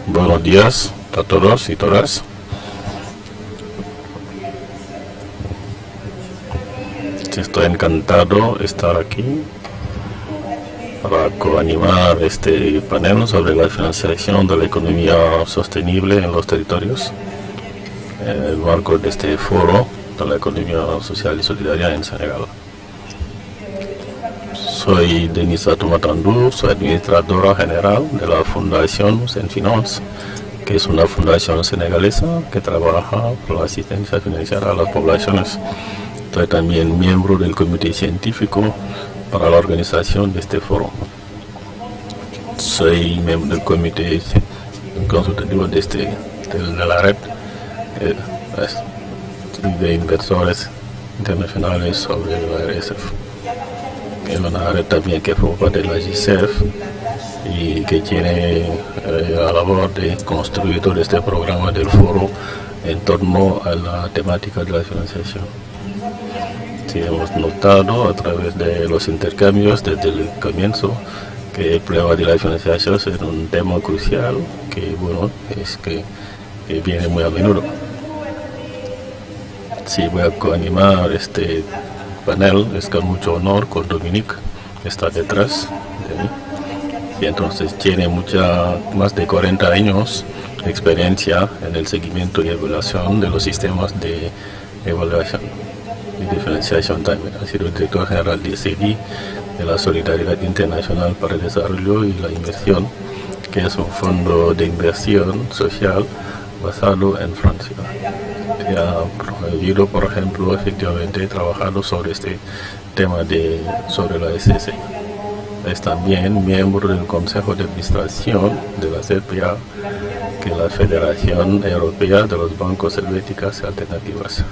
Buenos días a todos y todas. Estoy encantado de estar aquí para coanimar este panel sobre la financiación de la economía sostenible en los territorios, en el marco de este foro de la economía social y solidaria en Senegal. Soy Denisa Tumatandou, soy administradora general de la Fundación Senfinance, que es una fundación senegalesa que trabaja por la asistencia financiera a las poblaciones. Soy también miembro del comité científico para la organización de este foro. Soy miembro del comité consultativo de la red de inversores internacionales sobre la RSF. Es una red también que forma parte de la GICEF y que tiene la labor de construir todo este programa del foro en torno a la temática de la financiación. Sí, hemos notado a través de los intercambios desde el comienzo que el problema de la financiación es un tema crucial que, bueno, es que viene muy a menudo. Sí, voy a coanimar este panel, es con mucho honor con Dominique, que está detrás de mí. Y entonces tiene más de 40 años de experiencia en el seguimiento y evaluación de los sistemas de evaluación y diferenciación también. Ha sido el director general de CEDI, de la Solidaridad Internacional para el Desarrollo y la Inversión, que es un fondo de inversión social basado en Francia. Y ha promovido, por ejemplo, efectivamente trabajado sobre este tema sobre la SSI. Es también miembro del Consejo de Administración de la CPA, que es la Federación Europea de los Bancos Helvéticas Alternativas.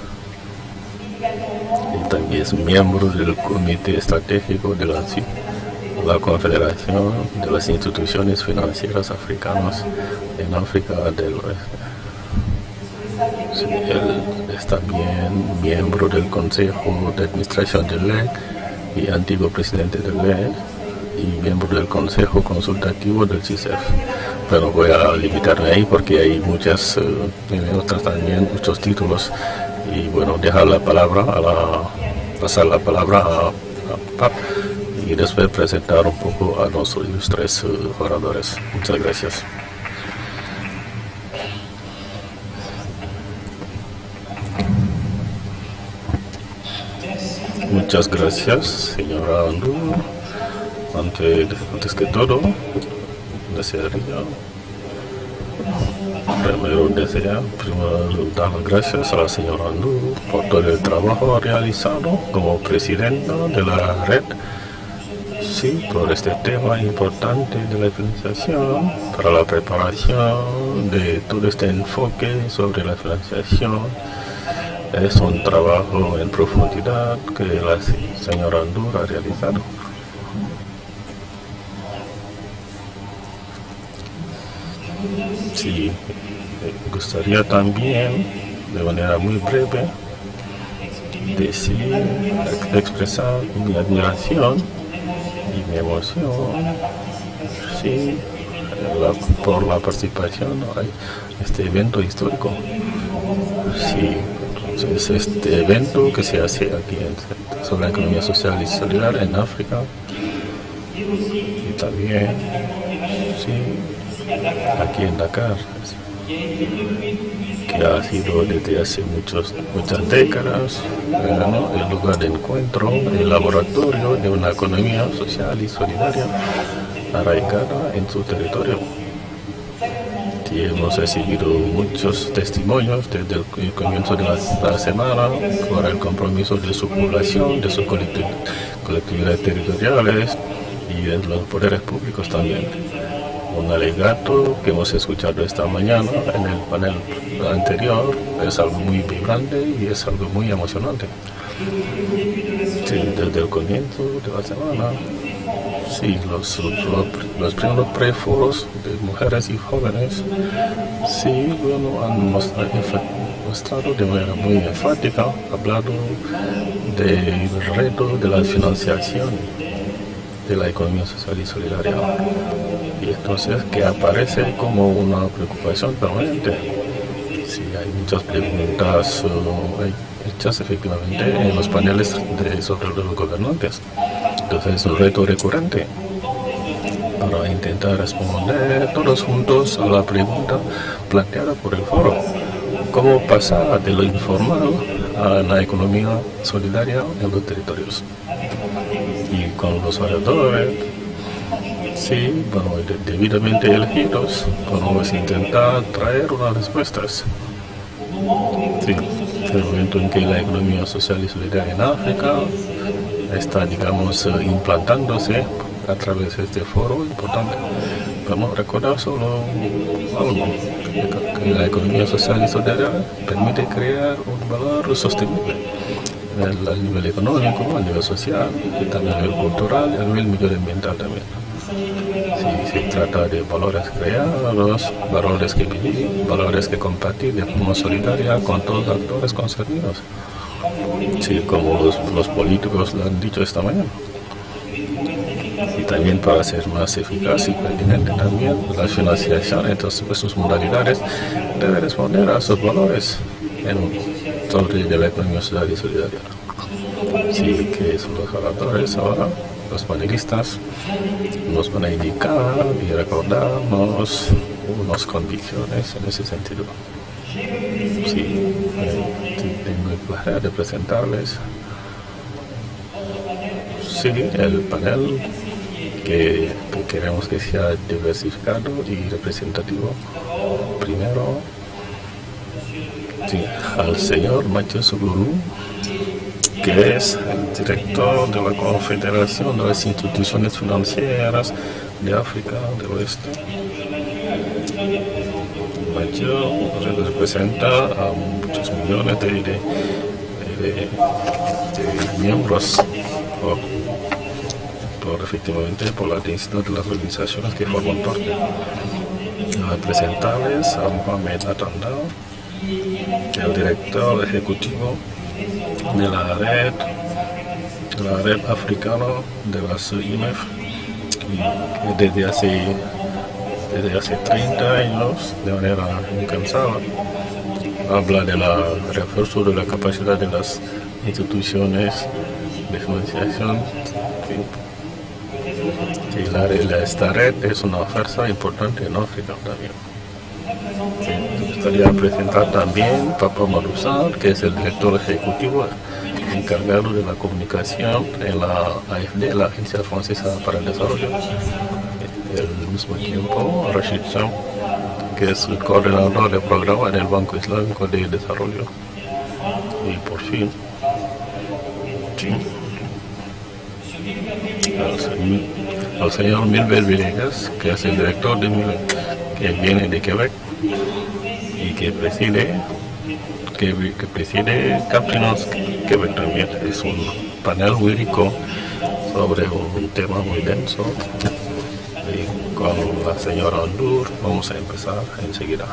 Y también es miembro del Comité Estratégico de la Confederación de las Instituciones Financieras Africanas en África del Oeste. Sí, él es también miembro del Consejo de Administración del LED y antiguo presidente del LED y miembro del Consejo Consultativo del CICEF. Pero voy a limitarme ahí porque hay muchos títulos y bueno, pasar la palabra a Pap y después presentar un poco a nuestros ilustres oradores. Muchas gracias. Muchas gracias, señora Andú. Antes que todo, desearía primero dar las gracias a la señora Andú por todo el trabajo realizado como presidenta de la red, sí, por este tema importante de la financiación, para la preparación de todo este enfoque sobre la financiación. Es un trabajo en profundidad que la señora Andú ha realizado. Sí, me gustaría también, de manera muy breve, expresar mi admiración y mi emoción, sí, por la participación en este evento histórico. Sí, entonces este evento que se hace aquí sobre la economía social y solidaria en África y también, sí, aquí en Dakar, que ha sido desde hace muchas décadas el lugar de encuentro, el laboratorio de una economía social y solidaria arraigada en su territorio. Y hemos recibido muchos testimonios desde el comienzo de la semana por el compromiso de su población, de sus colectividades territoriales y de los poderes públicos también. Un alegato que hemos escuchado esta mañana en el panel anterior es algo muy vibrante y es algo muy emocionante. Sí, desde el comienzo de la semana, sí, los primeros preforos de mujeres y jóvenes, sí, bueno, han mostrado de manera muy enfática, hablado del reto de la financiación de la economía social y solidaria. Y entonces que aparece como una preocupación permanente. Sí, hay muchas preguntas hechas efectivamente en los paneles sobre los gobernantes. Entonces es un reto recurrente para intentar responder todos juntos a la pregunta planteada por el foro. ¿Cómo pasar de lo informal a la economía solidaria en los territorios? Y con los oradores, sí, bueno, debidamente elegidos, podemos intentar traer unas respuestas. Sí, el momento en que la economía social y solidaria en África está, digamos, implantándose a través de este foro importante. Vamos a recordar solo algo, que la economía social y solidaria permite crear un valor sostenible a nivel económico, a nivel social, y también a nivel cultural y a nivel medioambiental también. Si se trata de valores creados, valores que vivir, valores que compartir de forma solidaria con todos los actores concernidos. Sí, como los políticos lo han dicho esta mañana. Y también para ser más eficaz y pertinente también, la financiación entre sus modalidades debe responder a sus valores sobre de la economía social y solidaria. Sí, que son los oradores ahora, los panelistas, nos van a indicar y recordarnos unas convicciones en ese sentido. Sí, tengo el placer de presentarles el panel que queremos que sea diversificado y representativo. Primero, al señor Mathieu Souglourou, que es el director de la Confederación de las Instituciones Financieras de África del Oeste. Mathieu representa a muchos millones de miembros efectivamente por la densidad de las organizaciones que forman parte. Representarles a Mohamed Atanda, el director ejecutivo de la red africana de las IMF, que desde hace 30 años, de manera incansable, habla del refuerzo de la capacidad de las instituciones de financiación. Esta red es una fuerza importante en África también. Me gustaría presentar también Papa Malussan, que es el director ejecutivo encargado de la comunicación en la AFD, la Agencia Francesa para el Desarrollo. Al mismo tiempo, Rachid Cham, que es el coordinador del programa en el Banco Islámico de Desarrollo. Y por fin, al señor Milbert Villegas, que es el director de que viene de Quebec y que preside Caprinos Quebec también. Es un panel muy rico sobre un tema muy denso. Y con la señora Andur vamos a empezar enseguida.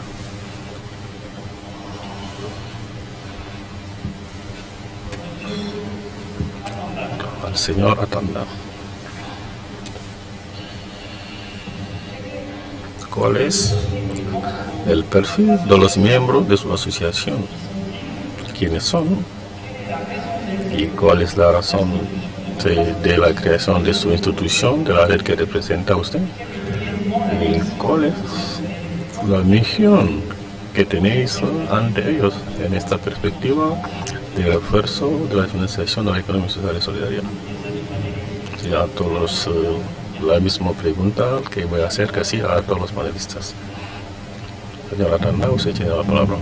Al señor Atanda. ¿Cuál es el perfil de los miembros de su asociación? ¿Quiénes son? ¿Y cuál es la razón de la creación de su institución, de la red que representa a usted? ¿Y cuál es la misión que tenéis ante ellos en esta perspectiva de refuerzo de la financiación de la economía social y solidaria? Sí, a todos la misma pregunta que voy a hacer casi a todos los panelistas. Señora Tanda, usted tiene la palabra.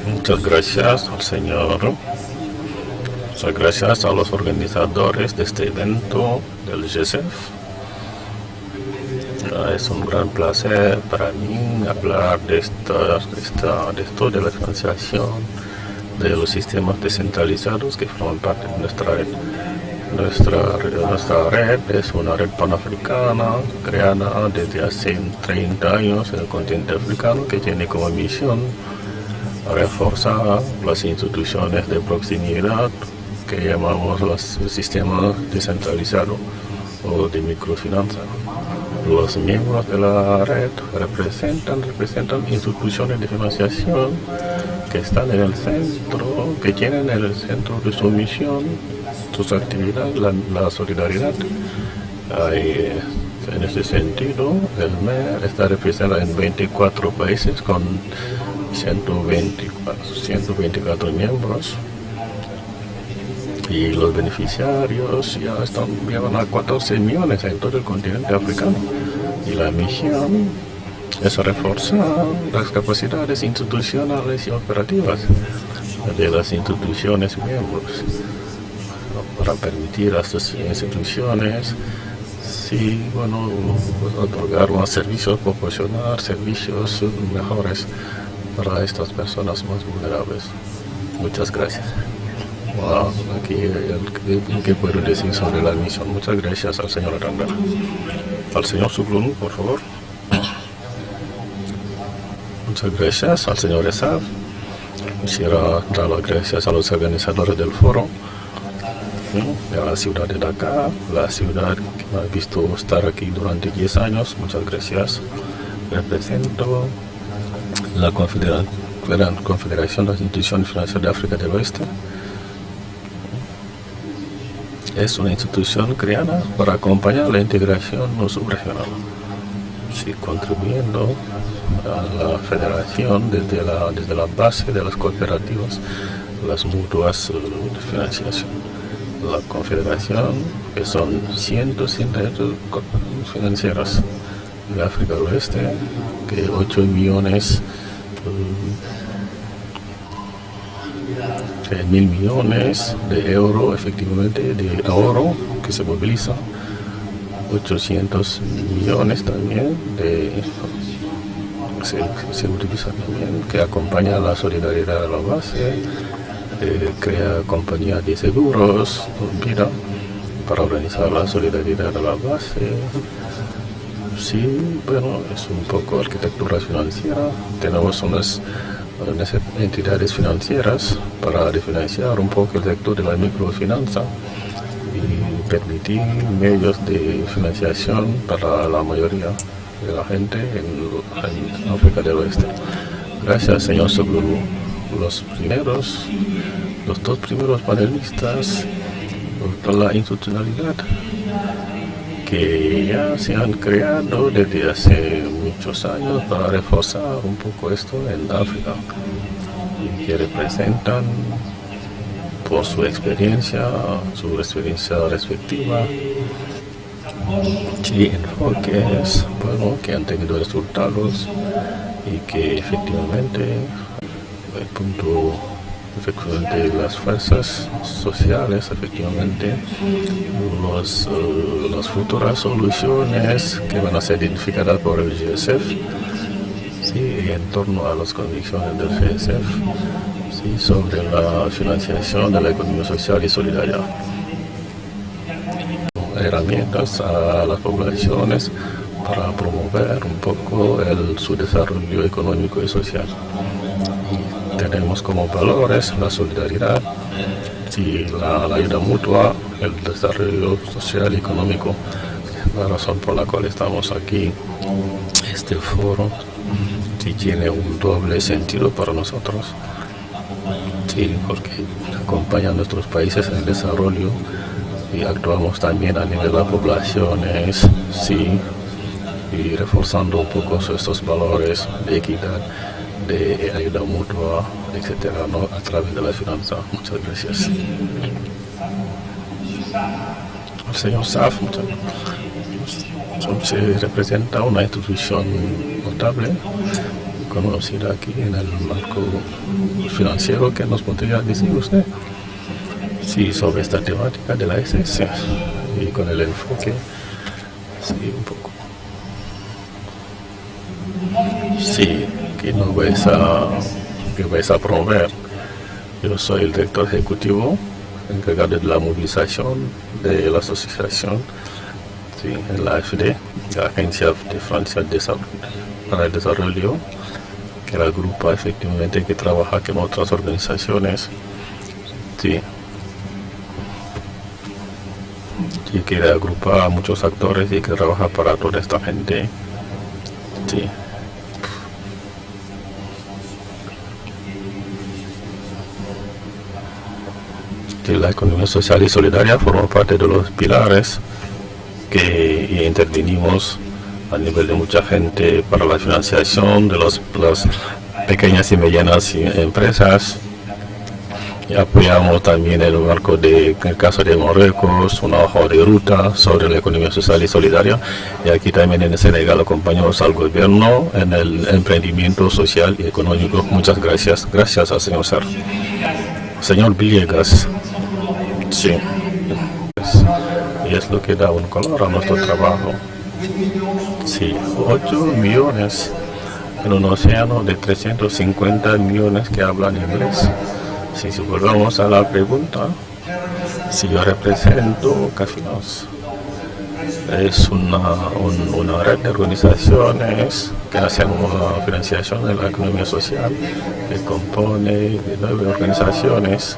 Muchas gracias al señor. Muchas gracias a los organizadores de este evento del GESEF. Es un gran placer para mí hablar de esto de la financiación de los sistemas descentralizados que forman parte de nuestra red. Nuestra red es una red panafricana creada desde hace 30 años en el continente africano, que tiene como misión reforzar las instituciones de proximidad que llamamos el sistema descentralizado o de microfinanza. Los miembros de la red representan instituciones de financiación que están en el centro, que tienen en el centro de su misión, sus actividades, la solidaridad. En ese sentido, el MER está representado en 24 países con 124 miembros. Y los beneficiarios llevan a 14 millones en todo el continente africano. Y la misión es reforzar las capacidades institucionales y operativas de las instituciones miembros para permitir a estas instituciones otorgar más servicios, proporcionar servicios mejores para estas personas más vulnerables. Muchas gracias. Wow, aquí, ¿qué puedo decir sobre la misión? Muchas gracias al señor Aranda. Al señor Suglunu, por favor. Muchas gracias al señor Esaf. Quisiera dar las gracias a los organizadores del foro, de la ciudad de Dakar, la ciudad que me ha visto estar aquí durante 10 años. Muchas gracias. Represento la Confederación de las Instituciones Financieras de África del Oeste. Es una institución creada para acompañar la integración subregional, contribuyendo a la federación desde la base de las cooperativas, las mutuas de financiación. La confederación, que son 168 financieras de África del Oeste, que 8 millones, 1.000 millones de euros efectivamente de ahorro que se moviliza, 800 millones también se utiliza también, que acompaña la solidaridad de la base, crea compañías de seguros, vida, para organizar la solidaridad de la base. Sí, bueno, es un poco arquitectura financiera. Tenemos unas entidades financieras para refinanciar un poco el sector de la microfinanza y permitir medios de financiación para la mayoría de la gente en África del Oeste. Gracias, señor Soglou. Los dos primeros panelistas, por la institucionalidad que ya se han creado desde hace muchos años para reforzar un poco esto en África, y que representan por su experiencia respectiva, y enfoques, bueno, que han tenido resultados y que efectivamente las fuerzas sociales, efectivamente, las futuras soluciones que van a ser identificadas por el GSF, sí, en torno a las convicciones del GSF, sí, sobre la financiación de la economía social y solidaria. Herramientas a las poblaciones para promover un poco su desarrollo económico y social. Tenemos como valores la solidaridad, y la ayuda mutua, el desarrollo social y económico. La razón por la cual estamos aquí, este foro, sí, tiene un doble sentido para nosotros, sí, porque acompaña a nuestros países en el desarrollo y actuamos también a nivel de las poblaciones, sí, y reforzando un poco estos valores de equidad, de ayuda mutua, etcétera, ¿no?, a través de la finanza. Muchas gracias. El señor Saf, se representa una institución notable, conocida aquí en el marco financiero. ¿Qué nos podría decir usted? Sí, sobre esta temática de la SS y con el enfoque, sí, un poco. Sí, que vais a promover. Yo soy el director ejecutivo encargado de la movilización de la asociación, sí, la AFD, la Agencia de Francia para el Desarrollo, que la agrupa efectivamente, que trabaja con otras organizaciones, sí, y que agrupa a muchos actores y que trabaja para toda esta gente, sí. La economía social y solidaria forma parte de los pilares que intervenimos a nivel de mucha gente para la financiación de las pequeñas y medianas empresas. Y apoyamos también en el caso de Marruecos, una hoja de ruta sobre la economía social y solidaria. Y aquí también en Senegal acompañamos al gobierno en el emprendimiento social y económico. Muchas gracias. Gracias al señor Ser. Señor Villegas. Sí. Y es lo que da un color a nuestro trabajo. Sí, 8 millones en un océano de 350 millones que hablan inglés. Si volvemos a la pregunta, si yo represento Cafinos, es una red de organizaciones que hacen una financiación de la economía social, que compone de 9 organizaciones.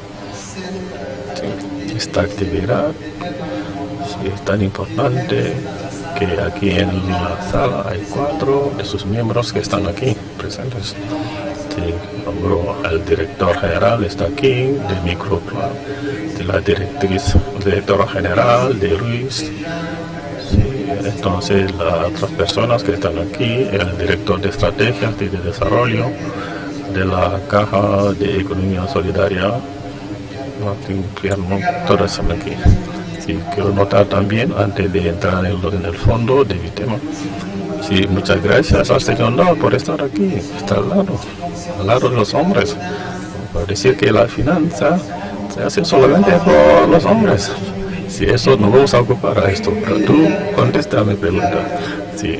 Esta actividad es tan importante que aquí en la sala hay 4 de sus miembros que están aquí presentes. El director general está aquí, de Microplan, de la directora general de Ruiz. Entonces las otras personas que están aquí, el director de estrategias y de desarrollo de la Caja de Economía Solidaria, Martín Pierno, todos están aquí. Sí, quiero notar también, antes de entrar en el fondo de mi tema, sí, muchas gracias al señor No por estar aquí, está al lado de los hombres, por decir que la finanza se hace solamente por los hombres. Si eso no vamos a ocupar a esto, pero tú contesta a mi pregunta. Sí,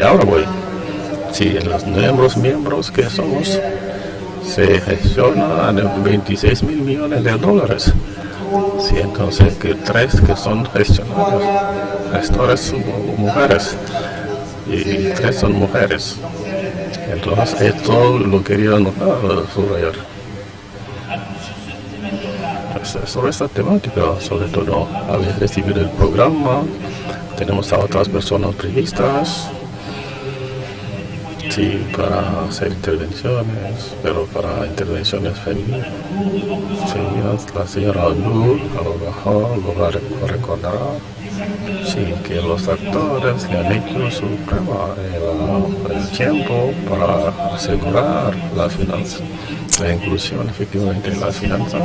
ahora voy. Sí, en los miembros que somos, se gestiona en 26 mil millones de dólares. Sí, entonces que 3 que son gestores son mujeres y 3 son mujeres. Entonces esto lo quería notar, subrayar. Sobre esta temática, sobre todo, habéis recibido el programa, tenemos a otras personas previstas, sí, para hacer intervenciones, pero para intervenciones femeninas. La señora Nur, a lo mejor lo recordará, sí, que los actores que han hecho su prueba el tiempo para asegurar la finanza, la inclusión efectivamente en la finanza,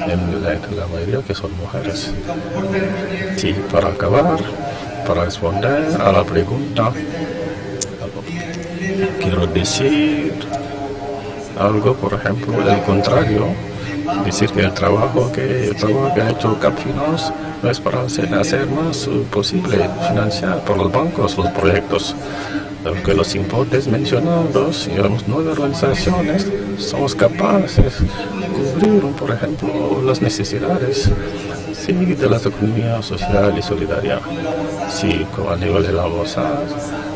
en la mayoría que son mujeres. Sí, para acabar, para responder a la pregunta, quiero decir algo, por ejemplo, del contrario, decir que el trabajo que ha hecho Cafinos no es para hacer más posible financiar por los bancos los proyectos, porque los importes mencionados, digamos, 9 organizaciones, somos capaces de cubrir, por ejemplo, las necesidades, sí, de la economía social y solidaria, sí, a nivel de la bolsa,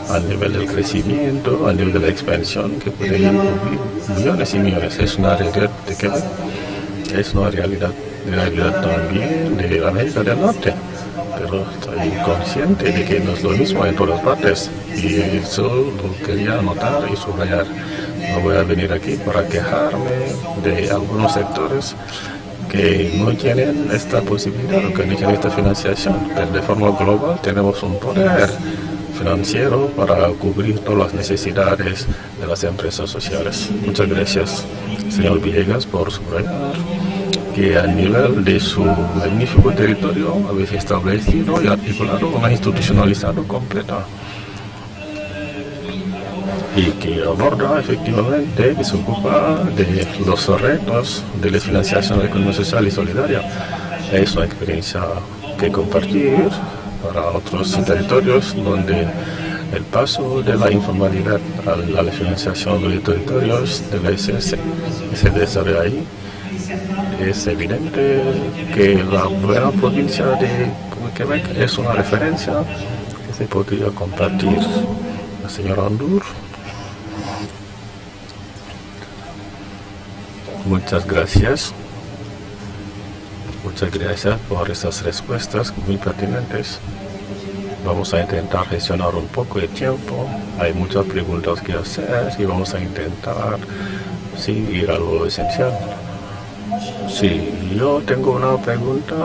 a nivel del crecimiento, a nivel de la expansión, que puede incluir millones y millones. Es una realidad de Quebec, es una realidad también de América del Norte, pero estoy consciente de que no es lo mismo en todas partes, y eso lo quería anotar y subrayar. No voy a venir aquí para quejarme de algunos sectores que no tienen esta posibilidad, que no tienen esta financiación, pero de forma global tenemos un poder financiero para cubrir todas las necesidades de las empresas sociales. Muchas gracias, señor Villegas, por subrayar que a nivel de su magnífico territorio habéis establecido y articulado una institucionalizada completa, y que aborda efectivamente, que se ocupa de los retos de la financiación de la economía social y solidaria. Es una experiencia que compartir para otros territorios donde el paso de la informalidad a la financiación de los territorios de la SS se desarrolla ahí. es evidente que la buena provincia de Quebec es una referencia que se podría compartir. La señora Andour, muchas gracias. Muchas gracias por esas respuestas muy pertinentes. Vamos a intentar gestionar un poco de tiempo. Hay muchas preguntas que hacer y vamos a intentar ir a lo esencial. Sí, yo tengo una pregunta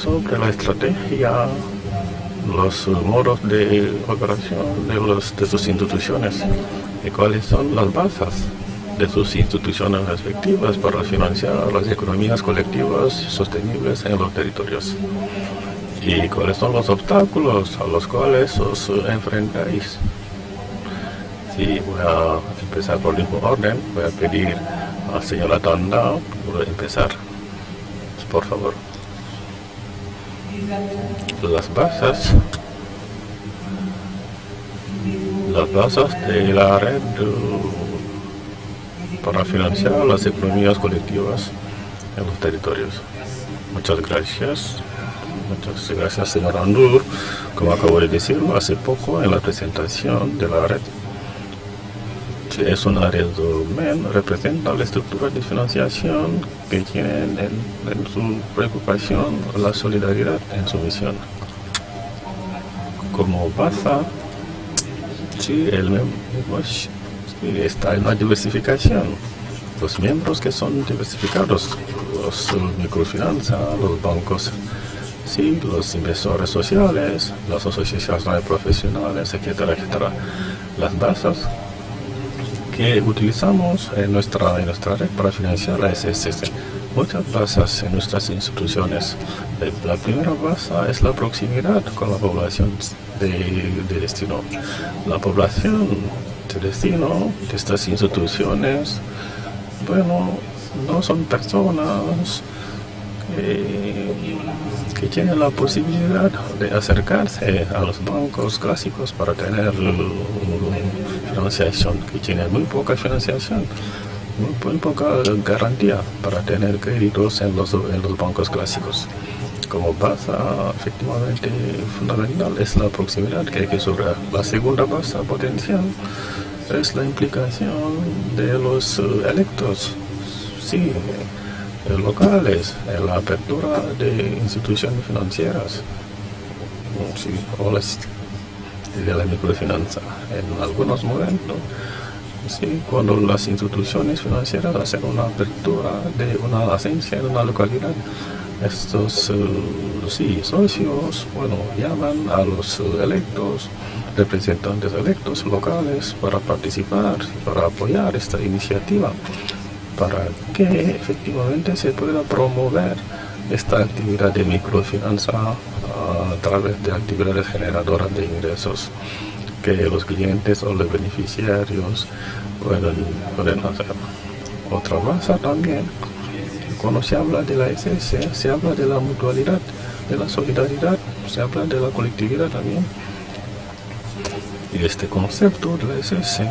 sobre la estrategia, los modos de operación de sus instituciones y cuáles son las bases de sus instituciones respectivas para financiar las economías colectivas sostenibles en los territorios. ¿Y cuáles son los obstáculos a los cuales os enfrentáis? Sí, voy a empezar por el mismo orden. Voy a pedir a la señora Tanda por empezar. Por favor. Las bases de la red para financiar las economías colectivas en los territorios. Muchas gracias. Muchas gracias, señor Andour. Como acabo de decirlo hace poco en la presentación de la red, es una red representa la estructura de financiación que tienen en su preocupación la solidaridad en su misión. Como base, está en la diversificación. Los miembros que son diversificados, los microfinanzas, los bancos, los inversores sociales, las asociaciones profesionales, etcétera, etcétera. Las bases que utilizamos en nuestra red para financiar la SSC. Muchas bases en nuestras instituciones. La primera base es la proximidad con la población de destino. La población de destino de estas instituciones, no son personas que tienen la posibilidad de acercarse a los bancos clásicos para tener financiación, que tienen muy poca financiación, muy poca garantía para tener créditos en los bancos clásicos. Como base, efectivamente, fundamental es la proximidad que hay que superar. La segunda base potencial es la implicación de los electos, locales, en la apertura de instituciones financieras, o de la microfinanza. En algunos momentos, cuando las instituciones financieras hacen una apertura de una agencia en una localidad, estos socios llaman a los electos, representantes electos locales para participar, para apoyar esta iniciativa, para que efectivamente se pueda promover esta actividad de microfinanza a través de actividades generadoras de ingresos que los clientes o los beneficiarios pueden hacer. Otra base también, cuando se habla de la SS, se habla de la mutualidad, de la solidaridad, se habla de la colectividad también. Y este concepto de la SS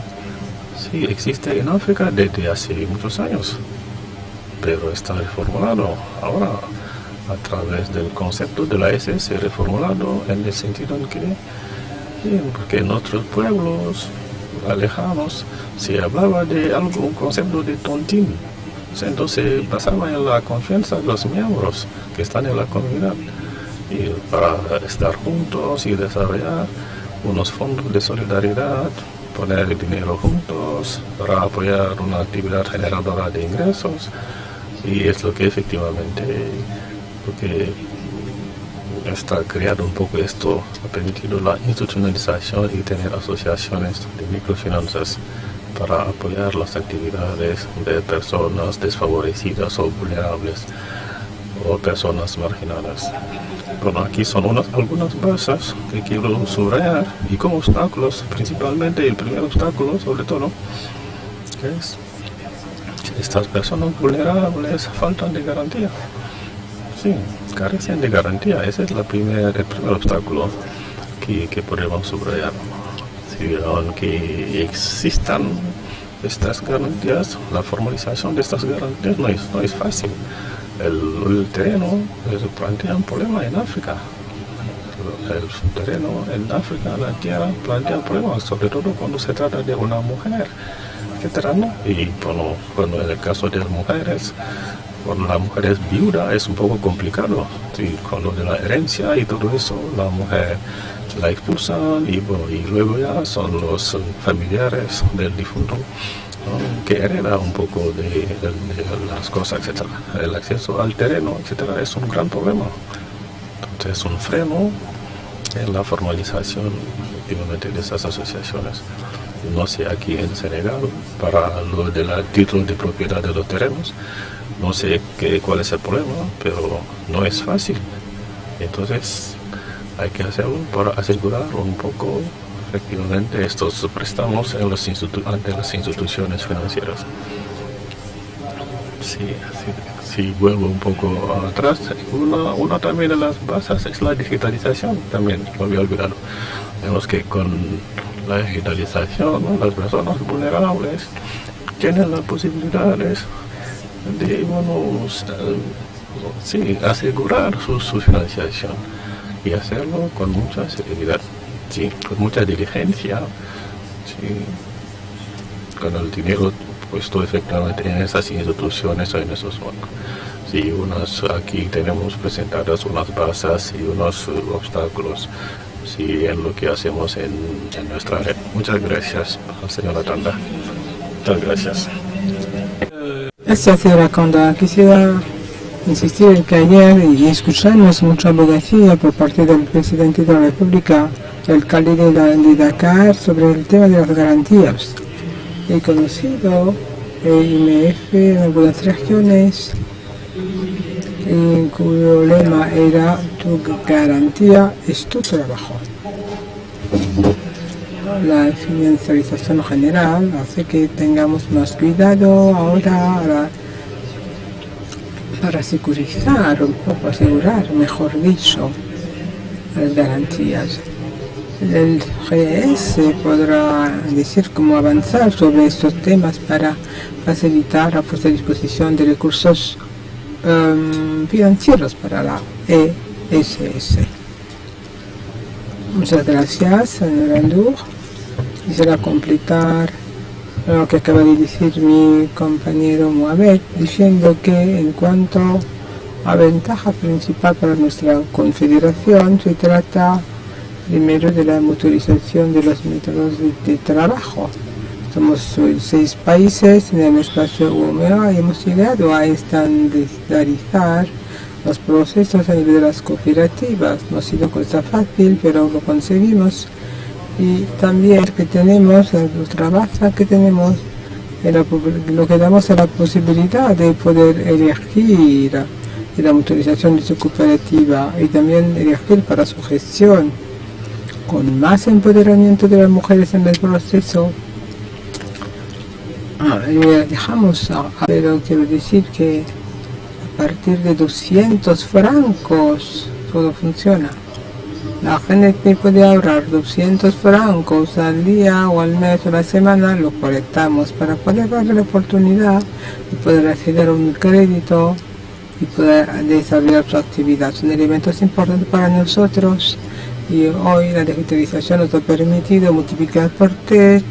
existe en África desde hace muchos años, pero está reformulado ahora a través del concepto de la SS, reformulado en el sentido en que porque en otros pueblos alejados se hablaba de un concepto de tontín. Entonces basaba en la confianza de los miembros que están en la comunidad y para estar juntos y desarrollar unos fondos de solidaridad, poner el dinero juntos para apoyar una actividad generadora de ingresos. Y es lo que efectivamente está creado un poco esto, ha permitido la institucionalización y tener asociaciones de microfinanzas para apoyar las actividades de personas desfavorecidas o vulnerables o personas marginadas. Bueno, aquí son algunas bases que quiero subrayar y como obstáculos, principalmente el primer obstáculo sobre todo, que es que estas personas vulnerables faltan de garantía. Carecen de garantía. Ese es el primer obstáculo que podemos subrayar. Aunque existan estas garantías, la formalización de estas garantías no es fácil. El terreno plantea un problema en África. El terreno en África, la tierra, plantea problemas, sobre todo cuando se trata de una mujer, etcétera, ¿no? Y bueno, cuando en el caso de las mujeres, cuando la mujer es viuda es un poco complicado. Sí, con lo de la herencia y todo eso, la mujer la expulsan y, bueno, y luego ya son los familiares del difunto, ¿no?, que hereda un poco de las cosas, etcétera. El acceso al terreno, etcétera, es un gran problema. Entonces, un freno en la formalización efectivamente de esas asociaciones. No sé, aquí en Senegal, para lo del título de propiedad de los terrenos, no sé cuál es el problema, pero no es fácil. Entonces, hay que hacerlo para asegurar un poco efectivamente estos préstamos en ante las instituciones financieras. Sí, vuelvo un poco atrás. Una también de las bases es la digitalización, también lo había olvidado. Vemos que con la digitalización, ¿no?, las personas vulnerables tienen las posibilidades de, bueno, sí, asegurar su financiación y hacerlo con mucha serenidad, sí, con mucha diligencia, sí, con el dinero puesto efectivamente en esas instituciones o en esos bancos. Sí, aquí tenemos presentadas unas bases y unos obstáculos, sí, en lo que hacemos en nuestra red. Muchas gracias, señora Tanda. Muchas gracias. Gracias, señora Conda. Quisiera insistir en que ayer escuchamos mucha abogacía por parte del presidente de la República, el alcalde de Dakar, sobre el tema de las garantías. He conocido el IMF en algunas regiones, cuyo lema era: tu garantía es tu trabajo. La financiarización general hace que tengamos más cuidado ahora para securizar un poco, asegurar, mejor dicho, las garantías. El GS podrá decir cómo avanzar sobre estos temas para facilitar la puesta a disposición de recursos financieros para la ESS. Muchas gracias, señor Andour. Quisiera completar lo que acaba de decir mi compañero Mohamed, diciendo que en cuanto a ventaja principal para nuestra confederación, se trata primero de la mutualización de los métodos de trabajo. Somos 6 países en el espacio UMEA y hemos llegado a estandarizar los procesos a nivel de las cooperativas. No ha sido cosa fácil, pero lo conseguimos. Y también que tenemos, la trabajo que tenemos, lo que damos es la posibilidad de poder elegir la mutualización de su cooperativa y también elegir para su gestión, con más empoderamiento de las mujeres en el proceso. Pero quiero decir que a partir de 200 francos todo funciona. La gente puede ahorrar 200 francos al día o al mes o a la semana, lo colectamos para poder darle la oportunidad de poder acceder a un crédito y poder desarrollar su actividad. Son elementos importantes para nosotros y hoy la digitalización nos ha permitido multiplicar por 3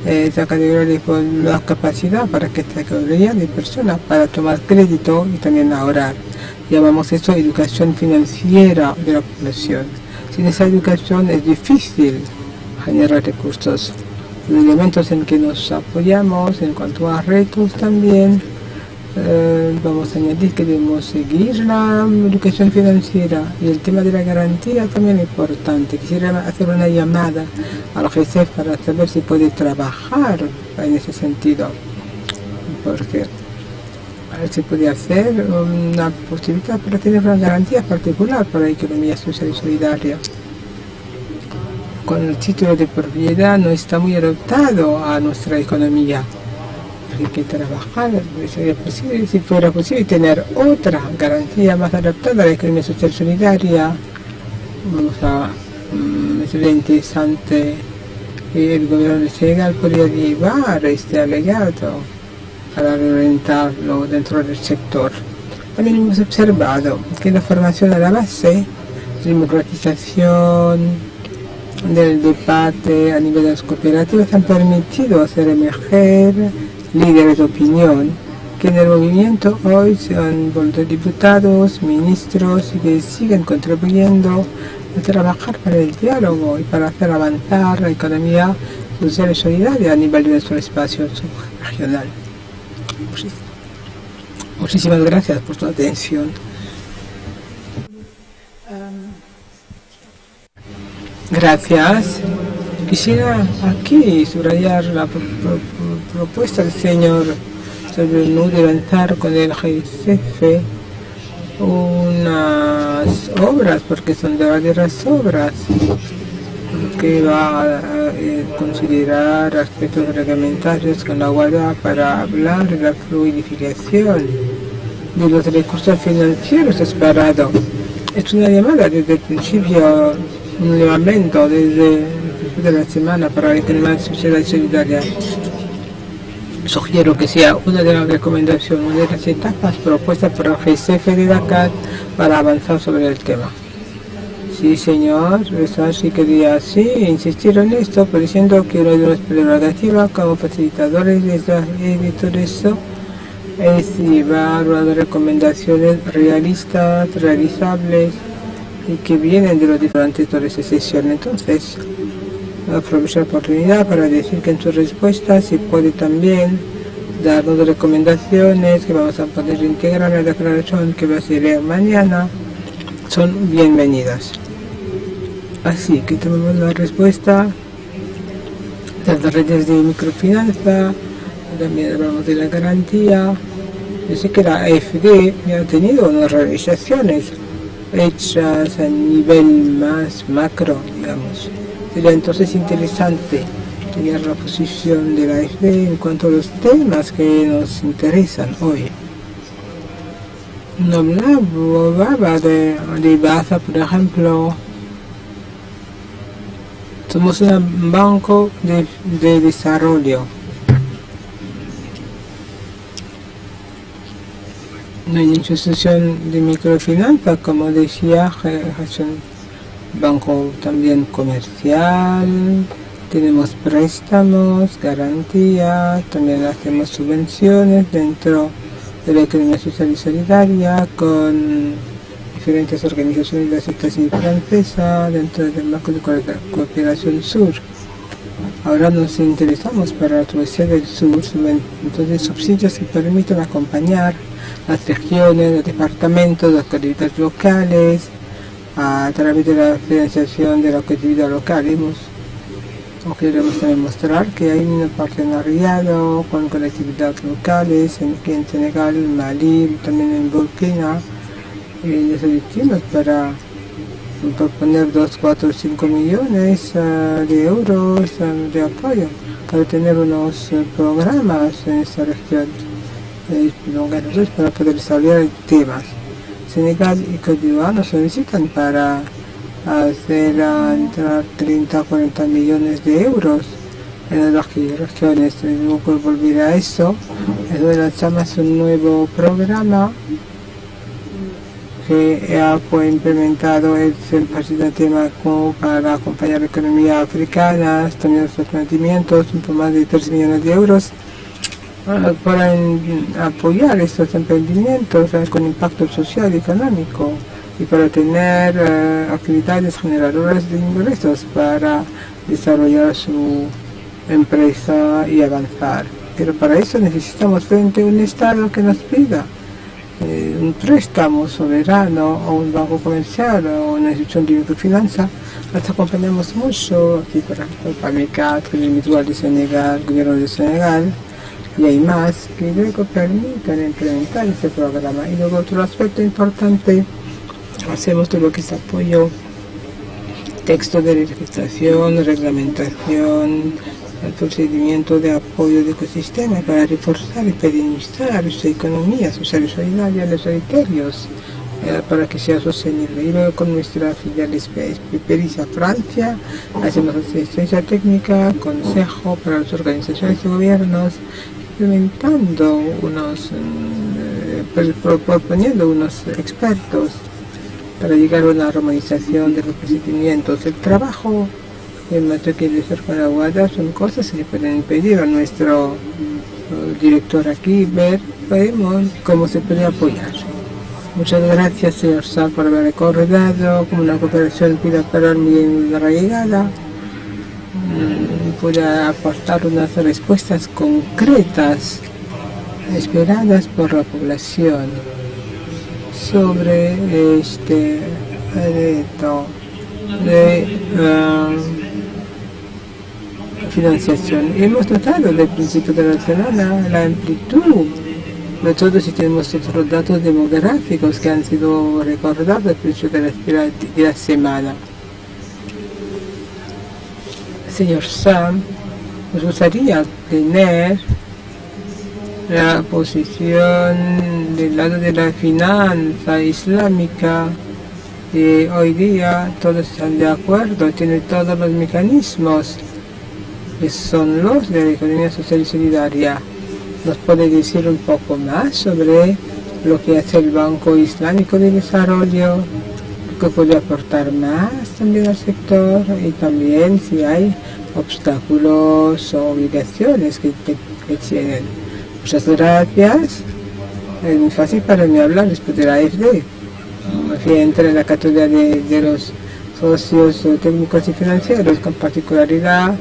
esa categoría de la capacidad para que esta categoría de personas para tomar crédito y también ahorrar. Llamamos eso educación financiera de la población. Sin esa educación es difícil generar recursos. Los elementos en que nos apoyamos en cuanto a retos también, vamos a añadir que debemos seguir la educación financiera y el tema de la garantía también es importante. Quisiera hacer una llamada al GCF para saber si puede trabajar en ese sentido, porque se puede hacer una posibilidad para tener una garantía particular para la economía social y solidaria. Con el título de propiedad no está muy adaptado a nuestra economía. Hay que trabajar, sería posible, si fuera posible, tener otra garantía más adaptada a la economía social y solidaria. Sería interesante y el gobierno de Senegal podría llevar este alegato para reorientarlo dentro del sector. También hemos observado que la formación a la base, democratización del debate a nivel de las cooperativas han permitido hacer emerger líderes de opinión que en el movimiento hoy son diputados, ministros y que siguen contribuyendo a trabajar para el diálogo y para hacer avanzar la economía social y solidaria a nivel de nuestro espacio subregional. Muchísimas gracias por su atención. Gracias. Quisiera aquí subrayar la propuesta del señor sobre el de lanzar con el GCF unas obras, porque son de varias obras, que va a considerar aspectos reglamentarios con la Guardia para hablar de la fluidificación de los recursos financieros esperados. Es una llamada desde el principio, un llamamiento desde la semana para la economía social y solidaria. Sugiero que sea una de las recomendaciones, una de las etapas propuestas por el GCF de Dakar para avanzar sobre el tema. Sí, señor, sí quería insistir en esto, pero diciendo que una de las prerrogativas como facilitadores de todo eso es llevar unas recomendaciones realistas, realizables y que vienen de los diferentes actores de sesión. Entonces, aprovecho la oportunidad para decir que en su respuesta se puede también darnos recomendaciones que vamos a poder integrar en la declaración que va a ser mañana. Son bienvenidas. Así que tenemos la respuesta de las redes de microfinanza, también hablamos de la garantía. Yo sé que la AFD ha tenido unas realizaciones hechas a nivel más macro, digamos. Sería entonces interesante tener la posición de la AFD en cuanto a los temas que nos interesan hoy. No hablaba de Baza, por ejemplo. Somos un banco de desarrollo. No hay institución de microfinanza, como decía, es un banco también comercial, tenemos préstamos, garantías, también hacemos subvenciones dentro de la economía social y solidaria con diferentes organizaciones de la sociedad civil francesa dentro del marco de cooperación sur. Ahora nos interesamos para la travesía del sur, entonces subsidios que permiten acompañar las regiones, los departamentos, las colectividades locales a través de la financiación de la colectividad local. Queremos también mostrar que hay un partenariado con colectividades locales en Senegal, en Mali, también en Burkina. Los objetivos para proponer 2, 4, 5 millones de euros de apoyo para tener unos programas en esta región para poder desarrollar temas. Senegal y Côte d'Ivoire nos solicitan para hacer entrar 30 o 40 millones de euros en las regiones. Luego por volver a eso, lanzamos un nuevo programa que fue implementado el partido tema para acompañar la economía africana, también los emprendimientos, un poco más de 3 millones de euros para apoyar estos emprendimientos con impacto social y económico y para tener actividades generadoras de ingresos para desarrollar su empresa y avanzar. Pero para eso necesitamos frente a un Estado que nos pida un préstamo soberano o un banco comercial o una institución de microfinanza. Nos acompañamos mucho aquí, por ejemplo, PAMECAT, Crédit Mutual de Senegal, Gobierno de Senegal, y hay más que luego permiten implementar este programa. Y luego otro aspecto importante, hacemos todo lo que es apoyo, texto de legislación, reglamentación, el procedimiento de apoyo de ecosistema para reforzar y pedinizar su economía social y solidaria, los criterios para que sea sostenible. Y luego con nuestra filial Pericia Francia hacemos asistencia técnica, consejo para las organizaciones y gobiernos, implementando proponiendo unos expertos para llegar a una armonización de los procedimientos. El trabajo en materia de ser con la guarda son cosas que le pueden impedir a nuestro director aquí ver cómo se puede apoyar. Muchas gracias, señor Sam, por haber recordado como una cooperación bilateral muy arraigada pueda aportar unas respuestas concretas esperadas por la población sobre este reto de financiación. Hemos notado del principio de la amplitud de todo si tenemos otros datos demográficos que han sido recordados al principio de la semana. Señor Sam, nos gustaría tener la posición del lado de la finanza islámica y hoy día todos están de acuerdo, tiene todos los mecanismos que son los de la economía social y solidaria. ¿Nos puede decir un poco más sobre lo que hace el Banco Islámico de Desarrollo? ¿Qué puede aportar más también al sector? Y también si hay obstáculos o obligaciones que tienen. Muchas gracias. Es muy fácil para mí hablar después de la AFD. Me fui entre la cátedra de los socios técnicos y financieros, con particularidad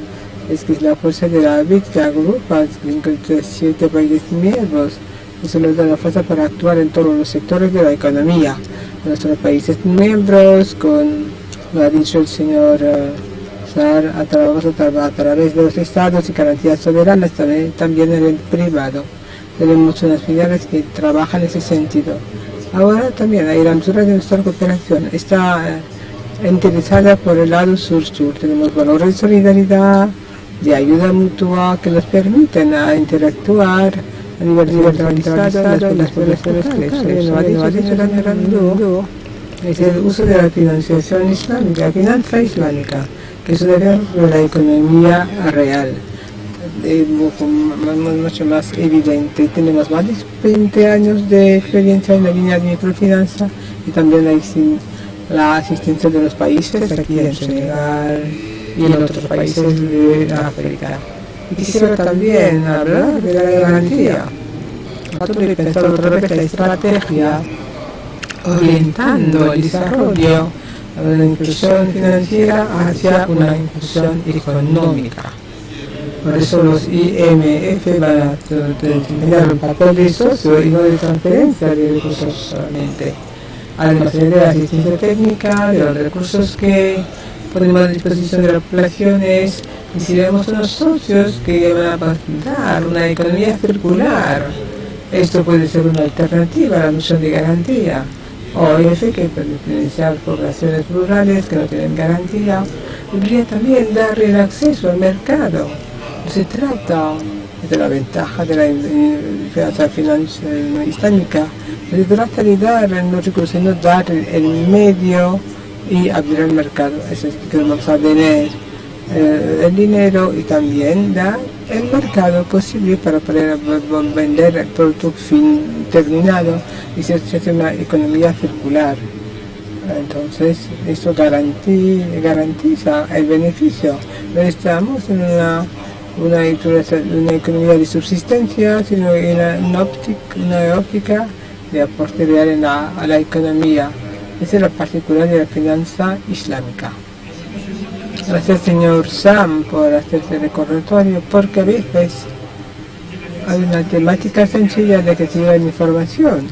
es que es la fuerza de la BID que agrupa 57 países miembros y se nos da la fuerza para actuar en todos los sectores de la economía. Nuestros países miembros, lo ha dicho el señor Sar, a través de los estados y garantías soberanas, también en el privado. Tenemos unas filiales que trabajan en ese sentido. Ahora también hay la mesura de nuestra cooperación. Está interesada por el lado sur-sur. Tenemos valores de solidaridad, de ayuda mutua que nos permiten interactuar a nivel liberalizado en las poblaciones locales. Lo ha dicho también Ramiro, es el uso de la financiación islámica, la finanza islámica, que es de la economía real. Mucho más evidente. Tenemos más de 20 años de experiencia en la línea de microfinanza y también la asistencia de los países aquí en Senegal y en otros países de África. Y quisiera también hablar de la garantía. Nosotros he pensado otra vez la estrategia orientando el desarrollo de la inclusión financiera hacia una inclusión económica. Por eso los IMF van a desempeñar un papel de socio y no de transferencia de recursos solamente. Además de la asistencia técnica, de los recursos que ponemos a disposición de las poblaciones, y seremos unos socios que van a dar una economía circular. Esto puede ser una alternativa a la noción de garantía. OIF, que puede financiar poblaciones rurales que no tienen garantía, debería también darle el acceso al mercado. No se trata de la ventaja de la finanza islámica, se trata de dar los recursos, sino dar el medio y abrir el mercado. Eso es que vamos a tener el dinero y también dar el mercado posible para poder vender el producto fin terminado y se hace una economía circular. Entonces, eso garantiza el beneficio. No estamos en una economía de subsistencia, sino en una óptica de aporte real a la economía. Esa es la particular de la finanza islámica. Gracias, señor Sam, por hacer este recordatorio, porque a veces hay una temática sencilla de que se lleva información.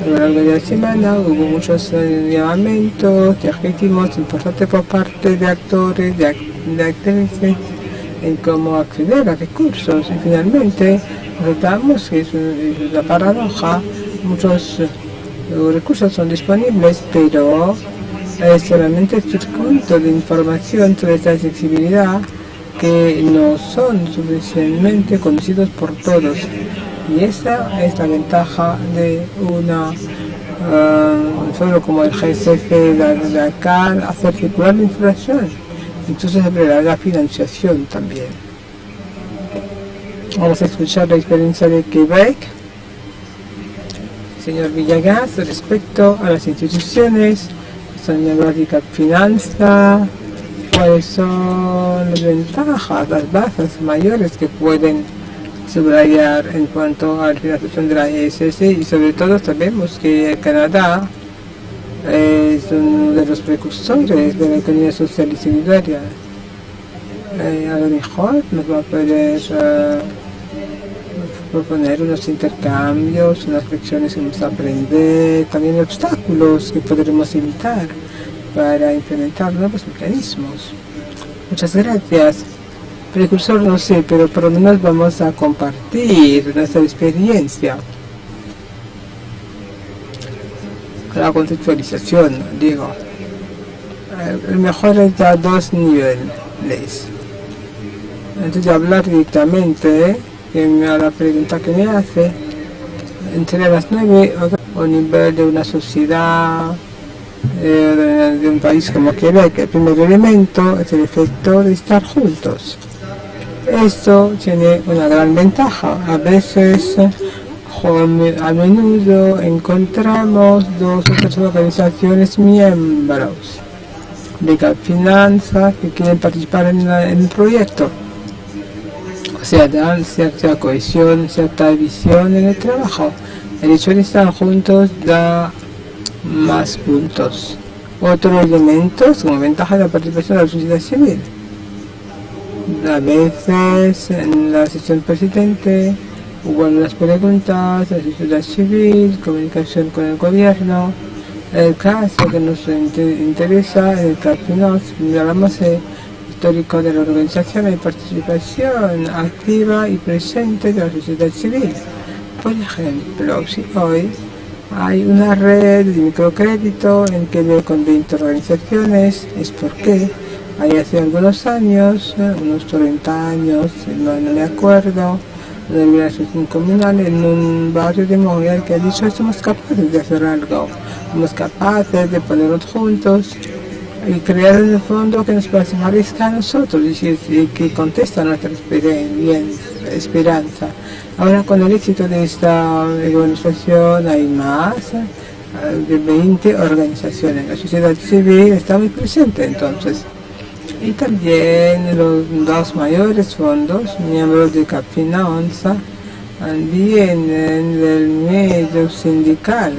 A lo largo de la semana hubo muchos llamamientos legítimos importantes por parte de actores, de actrices, en cómo acceder a recursos. Y finalmente notamos que es una paradoja, muchos recursos son disponibles, pero es solamente el circuito de información sobre esta accesibilidad que no son suficientemente conocidos por todos. Y esa es la ventaja de una solo como el GSF de acá, hacer circular la información, entonces sobre la financiación también. Vamos a escuchar la experiencia de Quebec. Señor Villegas, respecto a las instituciones, son miembros de Capfinanza, cuáles son las ventajas, las bases mayores que pueden subrayar en cuanto a la financiación de la ESS, y sobre todo sabemos que Canadá es uno de los precursores de la economía social y solidaria. A lo mejor nos va a poder proponer unos intercambios, unas lecciones que vamos a aprender, también obstáculos que podremos evitar para implementar nuevos mecanismos. Muchas gracias. Precursor no sé, pero por lo menos vamos a compartir nuestra experiencia. La contextualización, digo. El mejor es a 2 niveles. Antes de hablar directamente, a la pregunta que me hace, entre las 9 o nivel de una sociedad, de un país como Quebec, el primer elemento es el efecto de estar juntos. Esto tiene una gran ventaja. A veces, a menudo encontramos 2 o 3 organizaciones miembros de Capfinanza que quieren participar en el proyecto. O sea, dan cierta cohesión, cierta visión en el trabajo. El hecho de estar juntos da más puntos. Otro elemento como ventaja de la participación de la sociedad civil. A veces en la sesión presidente hubo algunas preguntas de la sociedad civil, comunicación con el gobierno. El caso que nos interesa en el Capfinanza, hablamos histórico de la organización y participación activa y presente de la sociedad civil. Por ejemplo, si hoy hay una red de microcrédito en Quebec con 20 organizaciones, es porque hace algunos años, unos 30 años, no me acuerdo, una organización comunal en un barrio de Montreal que ha dicho: somos capaces de hacer algo, somos capaces de ponernos juntos y crear un fondo que nos parezca a nosotros y que contesta a nuestra esperanza. Ahora, con el éxito de esta organización, hay más de 20 organizaciones. La sociedad civil está muy presente entonces. Y también los 2 mayores fondos, miembros de Capfinanza, vienen del medio sindical.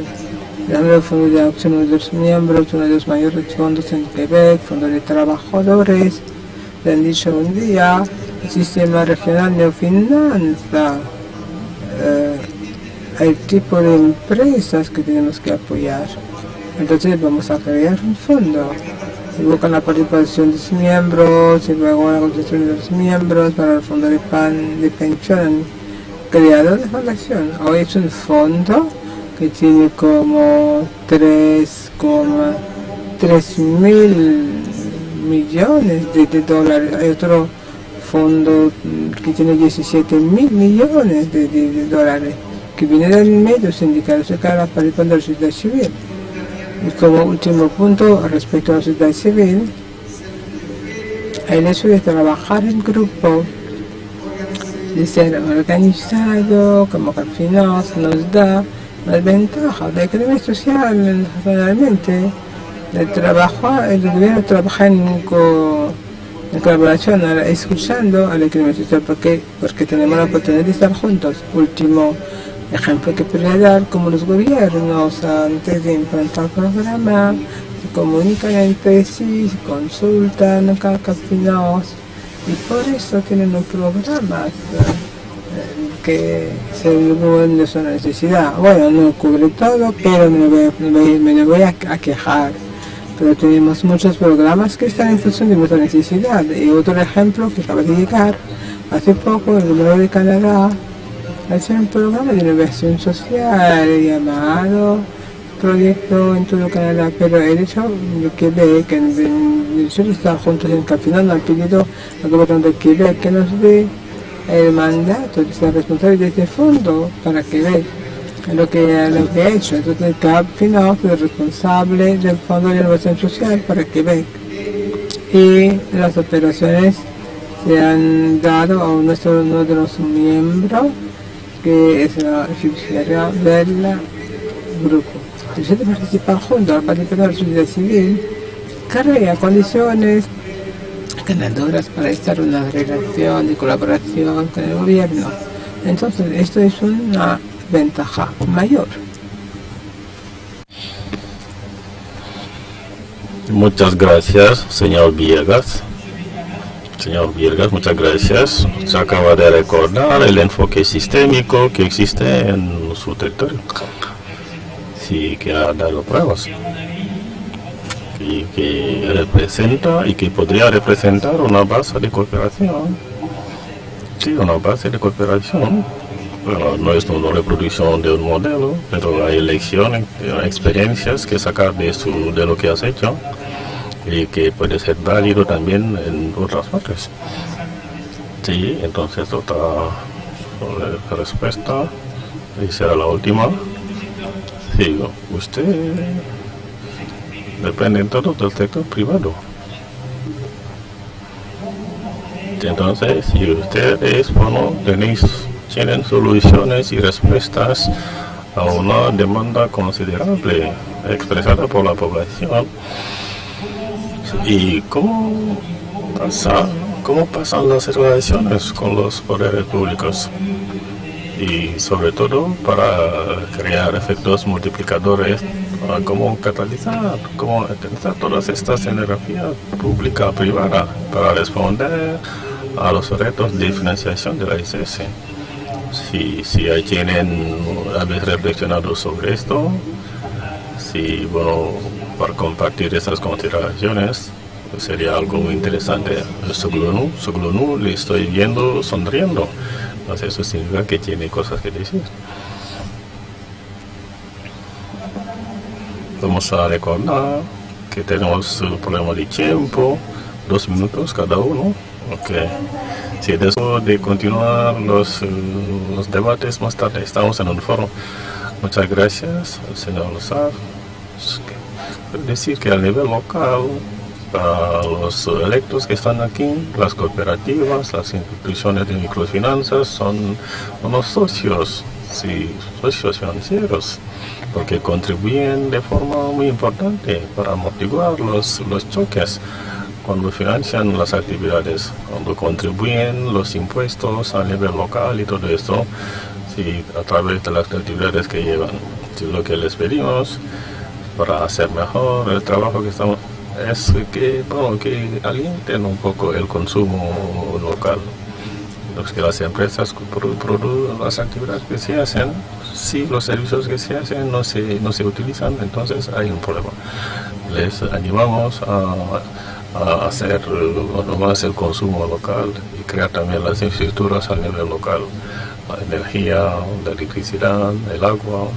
El Fondo de Acción de los Miembros, uno de los mayores fondos en Quebec, Fondo de Trabajadores, le han dicho un día: el sistema regional de finanza, el tipo de empresas que tenemos que apoyar. Entonces vamos a crear un fondo. Y luego con la participación de los miembros, y luego la construcción de los miembros para el fondo de pensión creado de fundación. Hoy es un fondo que tiene como 3,3 mil millones de dólares. Hay otro fondo que tiene 17 mil millones de dólares, que viene del medio sindical, o sea, la participación de la sociedad civil. Y como último punto, respecto a la sociedad civil, el hecho de trabajar en grupo, de ser organizado, como Capfinanza nos da las ventajas de economía social. Generalmente el gobierno trabaja en colaboración, escuchando a la economía social, porque tenemos la oportunidad de estar juntos. Último ejemplo que podría dar, como los gobiernos antes de implantar el programa se comunican entre sí, se consultan con Capfinanza, y por eso tienen un programa que según de su necesidad. Bueno, no cubre todo, pero me voy a quejar. Pero tenemos muchos programas que están en función de nuestra necesidad. Y otro ejemplo que acaba de llegar hace poco, el gobierno de Canadá hace un programa de innovación social llamado Proyecto en todo Canadá, pero el hecho de Quebec, el hecho de estar juntos en Capfinanza, han pedido al gobierno de Quebec que nos dé el mandato de ser responsable de este fondo para Quebec. lo que he hecho. Entonces el CAP final fue el responsable del Fondo de Innovación Social para Quebec. Y las operaciones se han dado a uno de los miembros, que es la fiduciaria del grupo. Entonces de participar junto al Partido de la Sociedad Civil, crea condiciones ganadoras para estar en una relación de colaboración con el gobierno. Entonces esto es una ventaja mayor. Muchas gracias, señor Villegas. Señor Villegas, muchas gracias. Se acaba de recordar el enfoque sistémico que existe en su territorio. Sí, que ha dado pruebas. Y que representa y que podría representar una base de cooperación. Sí, una base de cooperación. Bueno, no es una reproducción de un modelo, pero hay lecciones, experiencias que sacar de lo que has hecho y que puede ser válido también en otras partes. Sí, entonces otra respuesta, y será la última. Sí, usted depende todo del sector privado. Entonces, si ustedes, bueno, tienen soluciones y respuestas a una demanda considerable expresada por la población, y cómo pasan las relaciones con los poderes públicos, y sobre todo para crear efectos multiplicadores, cómo catalizar todas estas energías pública privada para responder a los retos de financiación de la ICS. Si ahí habéis reflexionado sobre esto, si, bueno, para compartir esas consideraciones, sería algo muy interesante. Soglonu le estoy viendo sonriendo, entonces eso significa que tiene cosas que decir. Vamos a recordar que tenemos un problema de tiempo, 2 minutos cada uno. Okay. Si deseo de continuar los debates más tarde, estamos en un foro. Muchas gracias al señor Lozaf. Quiero decir que a nivel local, para los electos que están aquí, las cooperativas, las instituciones de microfinanzas son unos socios, sí, socios financieros, porque contribuyen de forma muy importante para amortiguar los choques cuando financian las actividades, cuando contribuyen los impuestos a nivel local y todo esto, sí, a través de las actividades que llevan. Sí, lo que les pedimos para hacer mejor el trabajo que estamos es que alienten un poco el consumo local. Que las empresas producen las actividades que se hacen, si los servicios que se hacen no se utilizan, entonces hay un problema. Les animamos a hacer más el consumo local y crear también las infraestructuras a nivel local, la energía, la electricidad, el agua,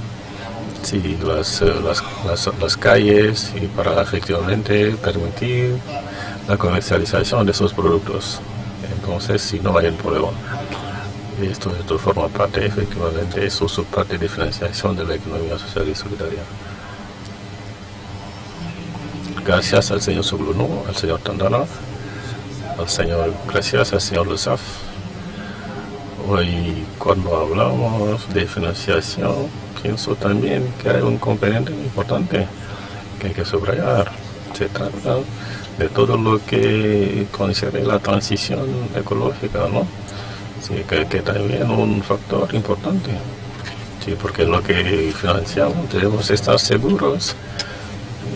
sí, las calles, y para efectivamente permitir la comercialización de esos productos. Entonces, si no hay un problema, esto forma parte, efectivamente, eso es parte de financiación de la economía social y solidaria. Gracias al señor Soglonu, al señor Tandana, gracias al señor Lozaf. Hoy, cuando hablamos de financiación, pienso también que hay un componente importante que hay que subrayar. Se trata de todo lo que concierne la transición ecológica, ¿no? Sí, que también es un factor importante. Sí, porque lo que financiamos debemos estar seguros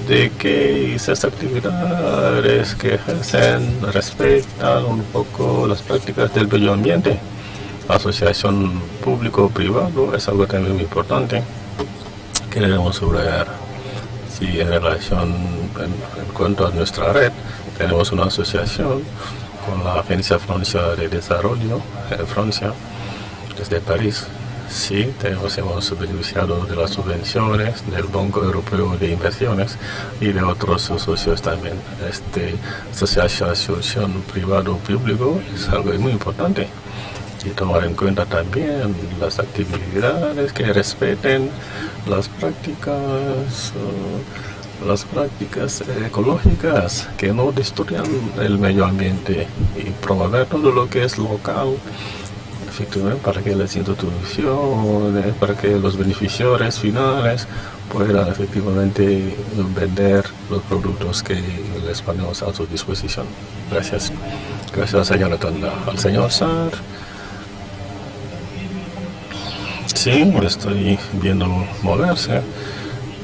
de que esas actividades que ejercen respetan un poco las prácticas del medio ambiente. La asociación público-privado es algo también muy importante que debemos subrayar. Sí, en cuanto a nuestra red, tenemos una asociación con la Agencia Francesa de Desarrollo en Francia, desde París. Sí, hemos beneficiado de las subvenciones del Banco Europeo de Inversiones y de otros socios también. Esta asociación privado-público es algo muy importante. y tomar en cuenta también las actividades que respeten las prácticas ecológicas, que no destruyan el medio ambiente, y promover todo lo que es local, efectivamente, para que las instituciones, para que los beneficiarios finales puedan efectivamente vender los productos que les ponemos a su disposición. Gracias. Gracias, señora Tanda. Al señor Sar. Sí, estoy viendo moverse.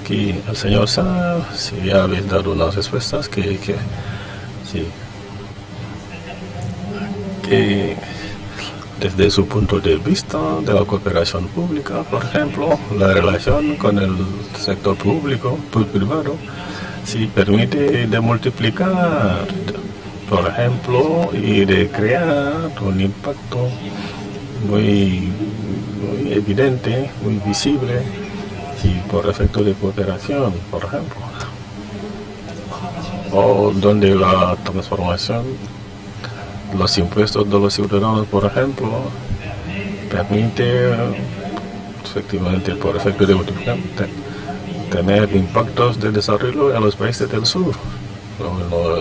Aquí al señor Sar, sí, ya habéis dado unas respuestas que desde su punto de vista de la cooperación pública, por ejemplo, la relación con el sector público, privado, sí permite de multiplicar, por ejemplo, y de crear un impacto muy evidente, muy visible, sí, por efecto de cooperación, por ejemplo, o donde la transformación, los impuestos de los ciudadanos, por ejemplo, permite efectivamente, por efecto de multiplicación, tener impactos de desarrollo en los países del sur.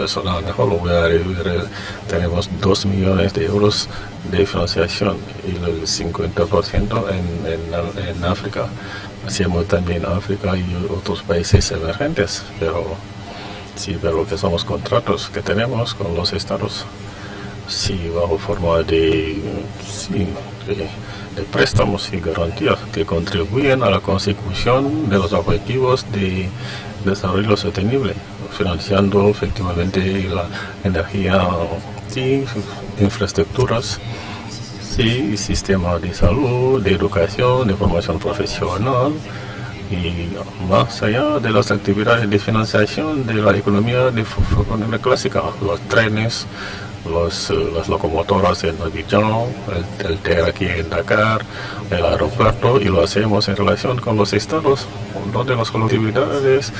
Eso a lo mejor lo voy a reducir. Tenemos 2 millones de euros de financiación y el 50% en África. Hacemos también África y otros países emergentes, pero sí, pero que son los contratos que tenemos con los estados, sí, bajo forma de préstamos y garantías que contribuyen a la consecución de los objetivos de desarrollo sostenible, financiando efectivamente la energía, sí, infraestructuras, sí, sistema de salud, de educación, de formación profesional, y más allá de las actividades de financiación de la economía clásica, los trenes, las locomotoras en Abidjan, el TER aquí en Dakar, el aeropuerto, y lo hacemos en relación con los estados, donde las colectividades,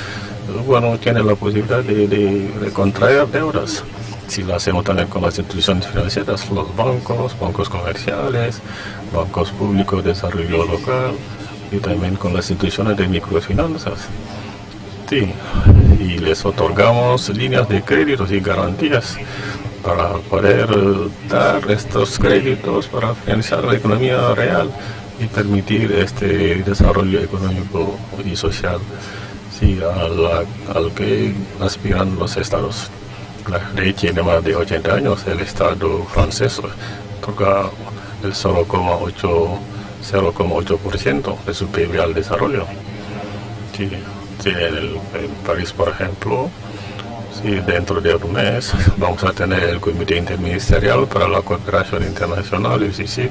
bueno, tienen la posibilidad de contraer deudas. Si lo hacemos también con las instituciones financieras, los bancos comerciales, bancos públicos de desarrollo local, y también con las instituciones de microfinanzas. Sí, y les otorgamos líneas de créditos y garantías para poder dar estos créditos para financiar la economía real y permitir este desarrollo económico y social, sí, al que aspiran los estados. La ley tiene más de 80 años, el estado francés toca el 0,8% de su PIB al desarrollo. Sí, en París, por ejemplo, sí, dentro de un mes vamos a tener el Comité Interministerial para la Cooperación Internacional, el CICID,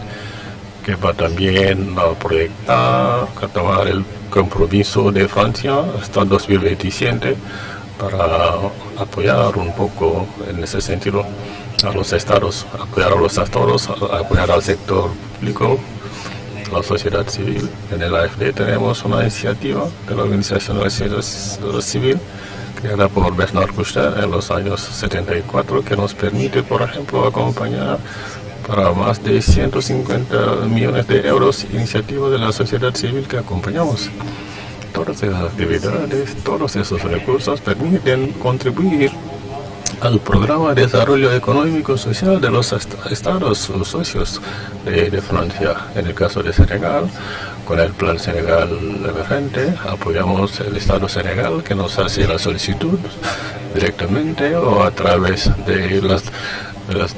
que va también a proyectar, a tomar el compromiso de Francia hasta 2027 para apoyar un poco en ese sentido a los estados, apoyar al sector público, la sociedad civil. En el AFD tenemos una iniciativa de la Organización de la Sociedad Civil creada por Bernard Kouchner en los años 74, que nos permite, por ejemplo, acompañar para más de 150 millones de euros iniciativas de la sociedad civil que acompañamos. Todas esas actividades, todos esos recursos permiten contribuir al programa de desarrollo económico social de los estados socios de Francia. En el caso de Senegal, con el Plan Senegal Emergente, apoyamos el Estado Senegal, que nos hace la solicitud directamente o a través de los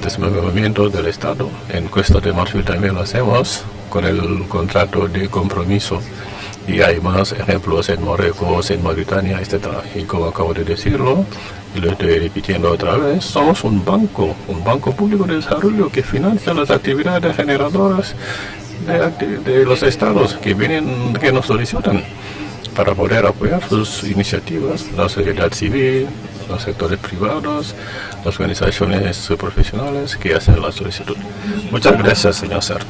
desmembramientos del Estado. En Costa de Marfil también lo hacemos con el contrato de compromiso. Y hay más ejemplos en Marruecos, en Mauritania, etc. Y como acabo de decirlo, y lo estoy repitiendo otra vez, somos un banco público de desarrollo que financia las actividades generadoras de los estados que nos solicitan para poder apoyar sus iniciativas, la sociedad civil, los sectores privados, las organizaciones profesionales que hacen la solicitud. Muchas gracias, señor Ser.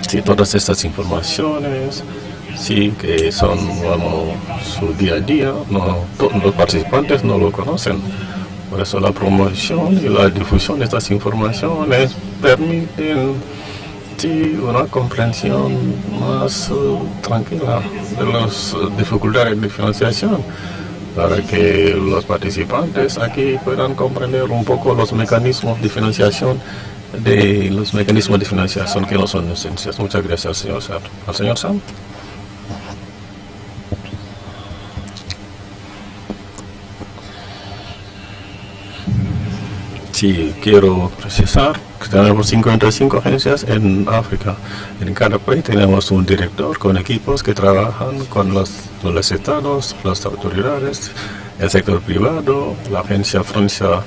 Sí, todas estas informaciones, sí, que son, bueno, su día a día, los participantes no lo conocen. Por eso la promoción y la difusión de estas informaciones permiten sí, una comprensión más tranquila de las dificultades de financiación, para que los participantes aquí puedan comprender un poco los mecanismos de financiación que no son esenciales. Muchas gracias, señor Sam. ¿Al señor Sam? Sí, quiero precisar que tenemos 55 agencias en África. En cada país tenemos un director con equipos que trabajan con los estados, las autoridades, el sector privado. La agencia Francia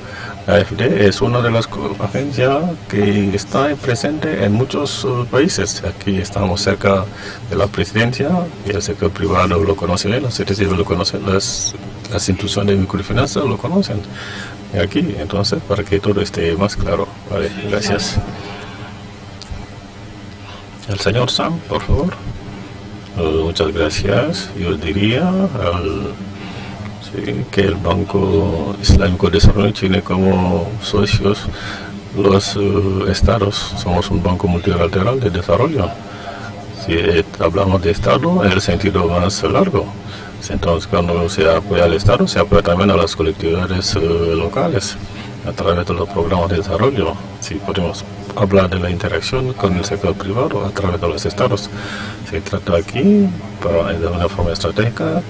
AFD es una de las agencias que está presente en muchos países. Aquí estamos cerca de la presidencia y el sector privado lo conoce bien, los CTC lo conocen, las instituciones de microfinanzas lo conocen. Aquí, entonces, para que todo esté más claro. Vale, gracias. El señor Sam, por favor. Muchas gracias. Yo diría que el Banco Islámico de Desarrollo tiene como socios los estados. Somos un banco multilateral de desarrollo. Si hablamos de estado, en el sentido más largo. Entonces, cuando se apoya al Estado, se apoya también a las colectividades locales a través de los programas de desarrollo. Si podemos hablar de la interacción con el sector privado a través de los estados, se trata aquí para, de una forma estratégica,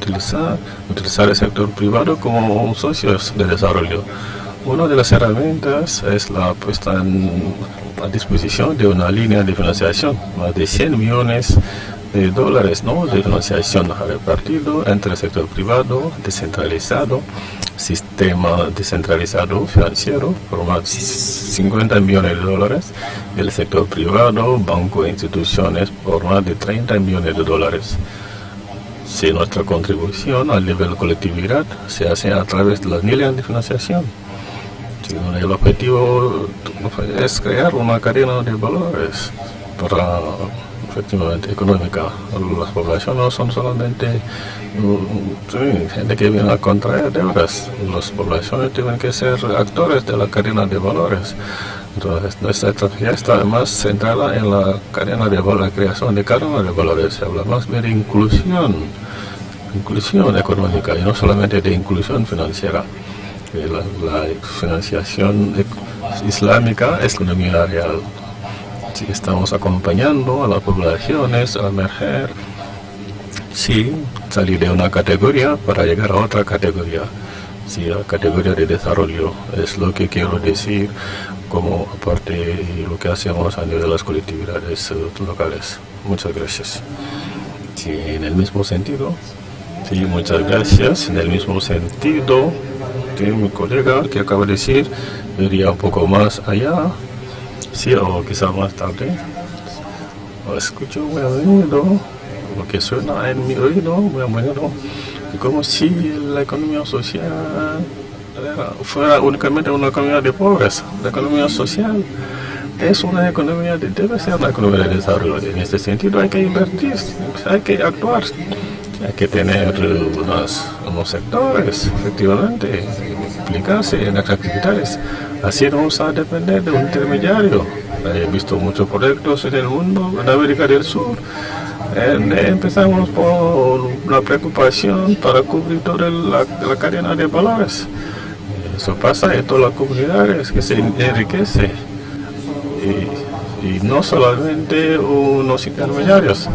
utilizar el sector privado como un socio de desarrollo. Una de las herramientas es la puesta a disposición de una línea de financiación, más de 100 millones de dólares, ¿no?, de financiación repartido entre el sector privado, descentralizado, sistema descentralizado financiero por más de 50 millones de dólares, el sector privado, banco e instituciones por más de 30 millones de dólares. Si nuestra contribución al nivel de colectividad se hace a través de las líneas de financiación, el objetivo es crear una cadena de valores para efectivamente económica. Las poblaciones no son solamente gente que viene a contraer deudas. Las poblaciones tienen que ser actores de la cadena de valores. Entonces, nuestra estrategia está más centrada en la cadena de valores, la creación de cadena de valores. Se habla más bien de inclusión económica y no solamente de inclusión financiera. La financiación islámica es economía real. Si estamos acompañando a las poblaciones a emerger, salir de una categoría para llegar a otra categoría. La categoría de desarrollo es lo que quiero decir como aparte de lo que hacemos a nivel de las colectividades locales. Muchas gracias. En el mismo sentido, muchas gracias. En el mismo sentido, mi colega que acaba de decir, iría un poco más allá. O quizá más tarde. Escucho muy a menudo lo que suena en mi oído, muy a menudo, como si la economía social fuera únicamente una economía de pobres. La economía social es una economía debe ser una economía de desarrollo. En este sentido hay que invertir, hay que actuar, hay que tener unos sectores, efectivamente, implicarse en las actividades. Así no vamos a depender de un intermediario. He visto muchos proyectos en el mundo, en América del Sur. Empezamos por la preocupación para cubrir toda la cadena de valores. Eso pasa en todas las comunidades, que se enriquece. Y no solamente unos intermediarios.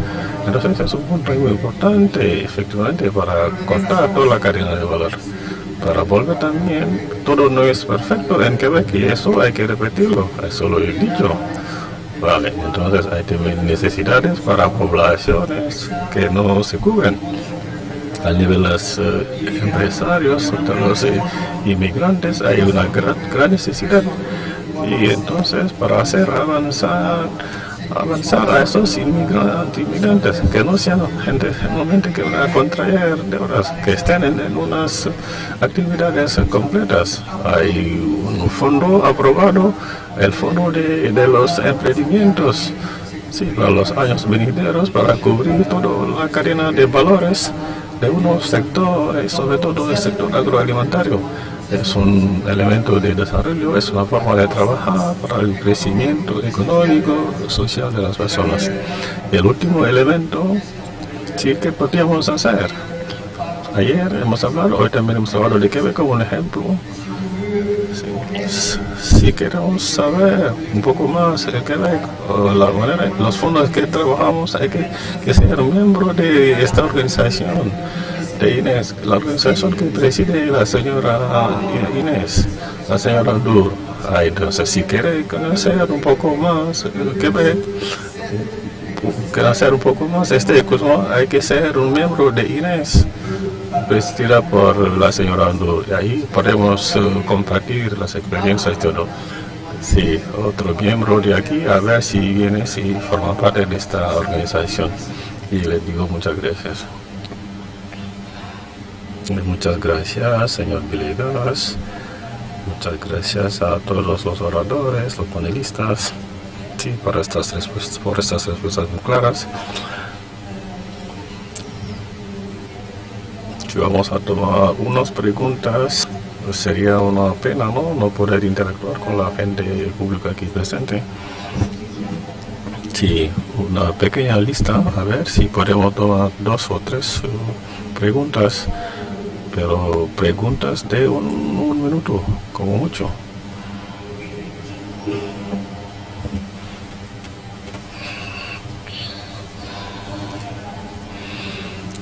Entonces es un punto muy importante, efectivamente, para contar toda la cadena de valor. Para volver también, todo no es perfecto en Quebec y eso hay que repetirlo, eso lo he dicho. Vale, entonces hay también necesidades para poblaciones que no se cubren. A nivel de los empresarios, de los inmigrantes, hay una gran necesidad. Y entonces para hacer avanzar a esos inmigrantes, que no sean gente generalmente que van a contraer deudas, que estén en unas actividades completas. Hay un fondo aprobado, el fondo de los emprendimientos, para los años venideros, para cubrir toda la cadena de valores de unos sectores, sobre todo el sector agroalimentario. Es un elemento de desarrollo, es una forma de trabajar para el crecimiento económico, social de las personas. Y el último elemento, sí, que podríamos hacer. Ayer hemos hablado, hoy también hemos hablado de Quebec como un ejemplo. Si queremos saber un poco más de Quebec, o la manera, los fondos que trabajamos, hay que ser miembro de esta organización de Inés, la organización que preside la señora Inés, la señora Dur. Entonces, si quiere conocer un poco más Quebec, conocer un poco más este curso, hay que ser un miembro de Inés, presidida por la señora Dur. Y ahí podemos compartir las experiencias y todo. Sí, otro miembro de aquí, a ver si viene, si forma parte de esta organización. Y les digo muchas gracias. Muchas gracias, señor Villegas. Muchas gracias a todos los oradores, los panelistas, sí, por estas respuestas muy claras. Si vamos a tomar unas preguntas, sería una pena, no poder interactuar con la gente pública aquí presente. Sí, una pequeña lista, a ver si podemos tomar 2 o 3 preguntas, pero preguntas de un minuto, como mucho.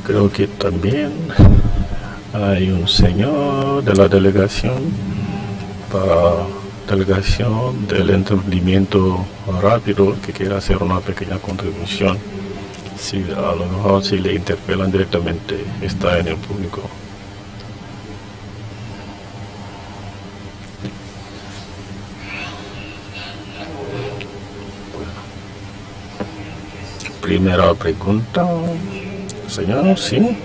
Creo que también hay un señor de la delegación del entendimiento rápido que quiere hacer una pequeña contribución. Si a lo mejor si le interpelan directamente, está en el público. Primera pregunta, señor, sí.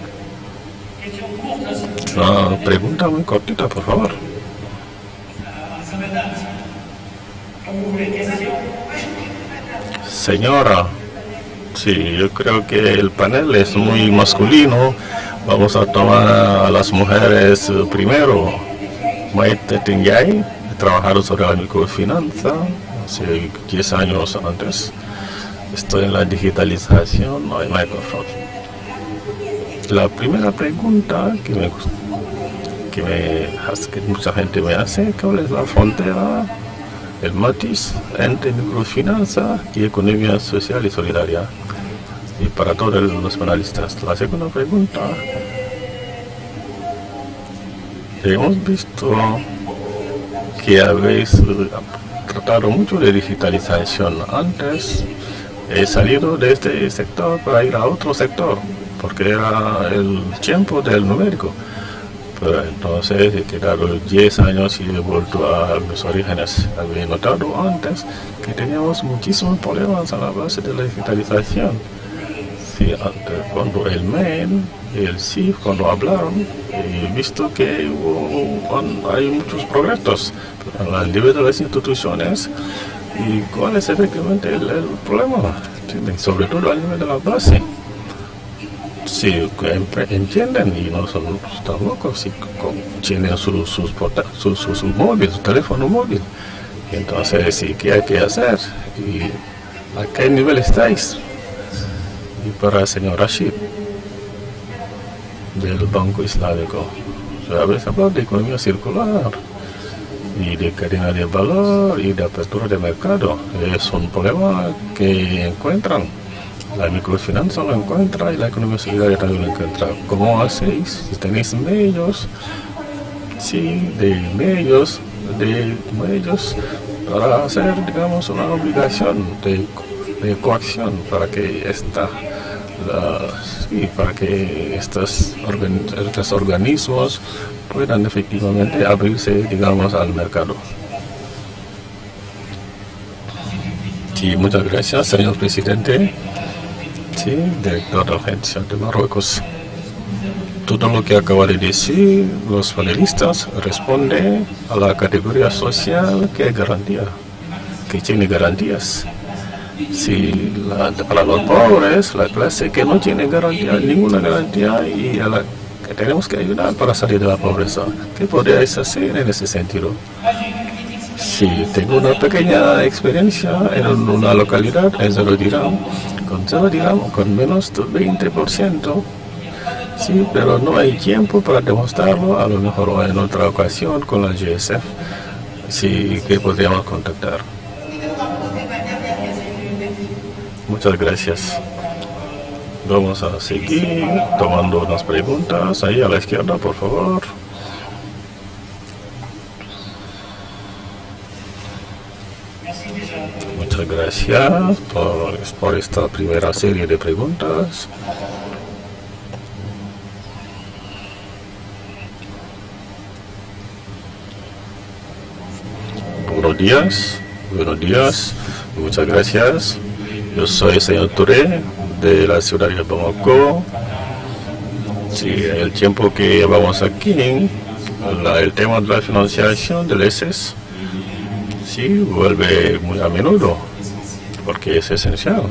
Una pregunta muy cortita, por favor. Señora, sí, yo creo que el panel es muy masculino. Vamos a tomar a las mujeres primero. Maite Tingay, he trabajado sobre la microfinanza hace 10 años antes. Estoy en la digitalización de Microsoft. La primera pregunta que mucha gente me hace, ¿cuál es la frontera, el matiz entre microfinanza y economía social y solidaria? Y para todos los panelistas, la segunda pregunta, hemos visto que habéis tratado mucho de digitalización. Antes he salido de este sector para ir a otro sector, porque era el tiempo del numérico. Pero entonces he quedado 10 años y he vuelto a mis orígenes. Había notado antes que teníamos muchísimos problemas a la base de la digitalización. Sí, antes, cuando el MEN y el CIF, cuando hablaron, he visto que hay muchos progresos a nivel de las instituciones. ¿Y cuál es efectivamente el problema? Sobre todo a nivel de la base. Sí, entienden y no son tan locos, y tienen su móvil, su teléfono móvil. Entonces, sí, ¿qué hay que hacer? ¿Y a qué nivel estáis? Y para el señor Rashid, del Banco Islámico, habéis hablado de economía circular y de cadena de valor y de apertura de mercado. Es un problema que encuentran. La microfinanza lo encuentra y la economía solidaria también lo encuentra. ¿Cómo hacéis? Si tenéis medios, sí, de medios para hacer, digamos, una obligación de coacción para que estos organismos puedan efectivamente abrirse, digamos, al mercado. Sí, muchas gracias, señor presidente. Sí, director de la Agencia de Marruecos. Todo lo que acaba de decir los panelistas responde a la categoría social que hay garantía, que tiene garantías. Sí, para los pobres, la clase que no tiene garantía, ninguna garantía, y a la que tenemos que ayudar para salir de la pobreza. ¿Qué podríais hacer en ese sentido? Sí, tengo una pequeña experiencia en una localidad, en Zero Dirham, con menos de 20%. Sí, pero no hay tiempo para demostrarlo, a lo mejor en otra ocasión con la GSF, sí que podríamos contactar. Muchas gracias. Vamos a seguir tomando unas preguntas. Ahí a la izquierda, por favor. Muchas gracias por esta primera serie de preguntas. Buenos días, muchas gracias. Yo soy el señor Touré de la ciudad de Bamako. Sí, el tiempo que llevamos aquí, el tema de la financiación del ESES, sí, vuelve muy a menudo, porque es esencial.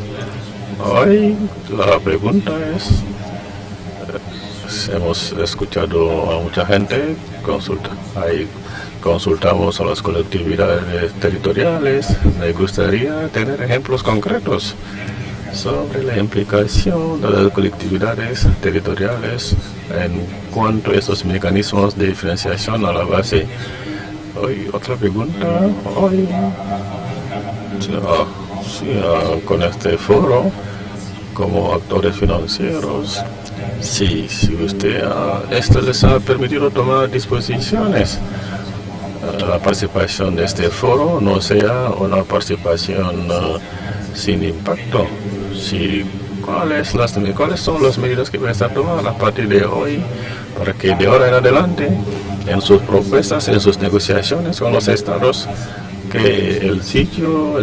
Hoy la pregunta es, hemos escuchado a mucha gente, consultamos a las colectividades territoriales. Me gustaría tener ejemplos concretos sobre la implicación de las colectividades territoriales en cuanto a estos mecanismos de financiación a la base. Hoy otra pregunta, con este foro como actores financieros, si usted esto les ha permitido tomar disposiciones, la participación de este foro no sea una participación sin impacto. ¿Cuáles son las medidas que van a tomar a partir de hoy para que de ahora en adelante, en sus propuestas, en sus negociaciones con los estados, que el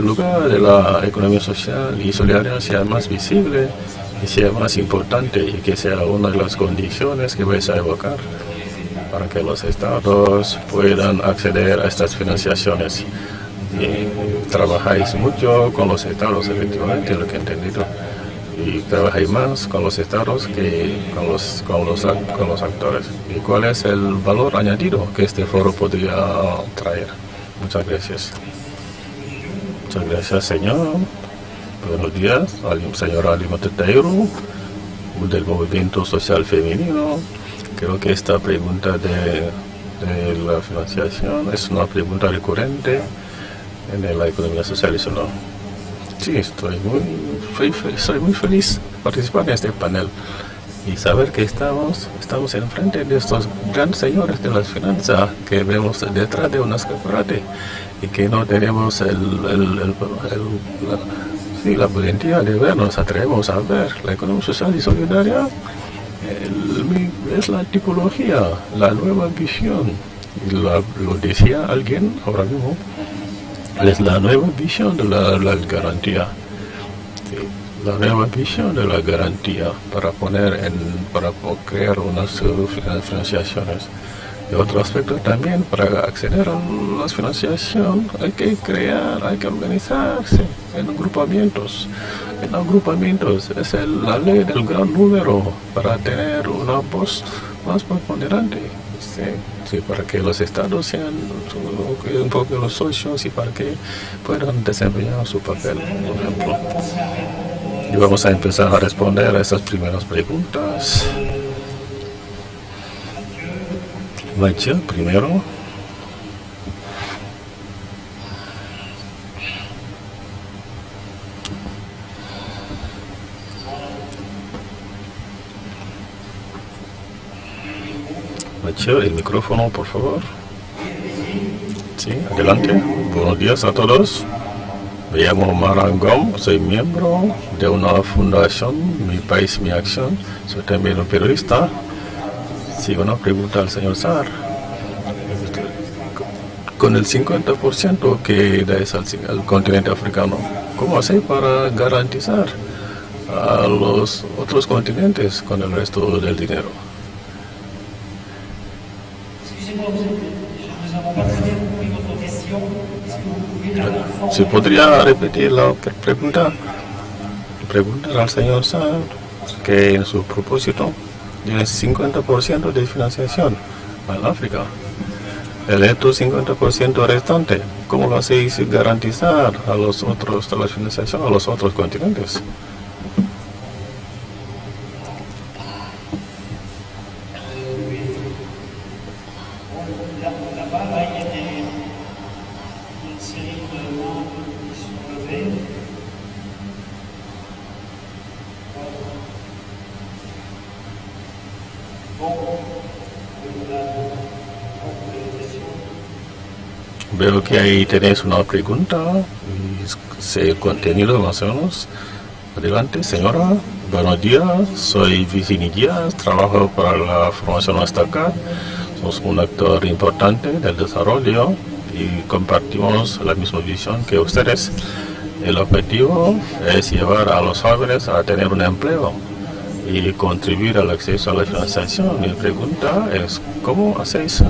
lugar de la economía social y solidaria sea más visible y sea más importante, y que sea una de las condiciones que vais a evocar para que los estados puedan acceder a estas financiaciones? Y trabajáis mucho con los estados, efectivamente, lo que he entendido, y trabajáis más con los estados que con los actores. ¿Y cuál es el valor añadido que este foro podría traer? Muchas gracias. Muchas gracias, señor. Buenos días, señora Alimatu Tahiru, del Movimiento Social Femenino. Creo que esta pregunta de la financiación es una pregunta recurrente en la economía social y social. Sí, soy muy feliz de participar en este panel y saber que estamos enfrente de estos grandes señores de las finanzas que vemos detrás de un escaparate y que no tenemos la valentía de vernos, atrevemos a ver la economía social y solidaria. Es la tipología, la nueva visión, y lo decía alguien ahora mismo, es la nueva visión de la garantía, sí, la nueva visión de la garantía para crear unas financiaciones. Y otro aspecto también, para acceder a la financiación hay que organizarse en agrupamientos. Es la ley del gran número para tener una voz más preponderante. Sí, para que los estados sean un poco los socios y para que puedan desempeñar su papel, por ejemplo. Y vamos a empezar a responder a estas primeras preguntas. Mathieu, primero. Mathieu, el micrófono, por favor. Sí, adelante. Buenos días a todos. Me llamo Marangom, soy miembro de una fundación, Mi País, Mi Acción. Soy también un periodista. Sí, una pregunta al señor Sarr. Con el 50% que da al continente africano, ¿cómo hace para garantizar a los otros continentes con el resto del dinero? Excusez-moi, je ne vous ai pas très bien compris votre question. Est-ce que vous pouvez Si podría repetir la pregunta, preguntar al señor Saad que en su propósito tiene 50% de financiación al África. El otro 50% restante, ¿cómo lo hacéis garantizar a los otros, a la financiación a los otros continentes? Veo que ahí tenéis una pregunta y sé el contenido más o menos. Adelante, señora. Buenos días, soy Vicini Díaz, trabajo para la Formación Estaca. Somos un actor importante del desarrollo y compartimos la misma visión que ustedes. El objetivo es llevar a los jóvenes a tener un empleo y contribuir al acceso a la financiación. Mi pregunta es, ¿cómo hacéis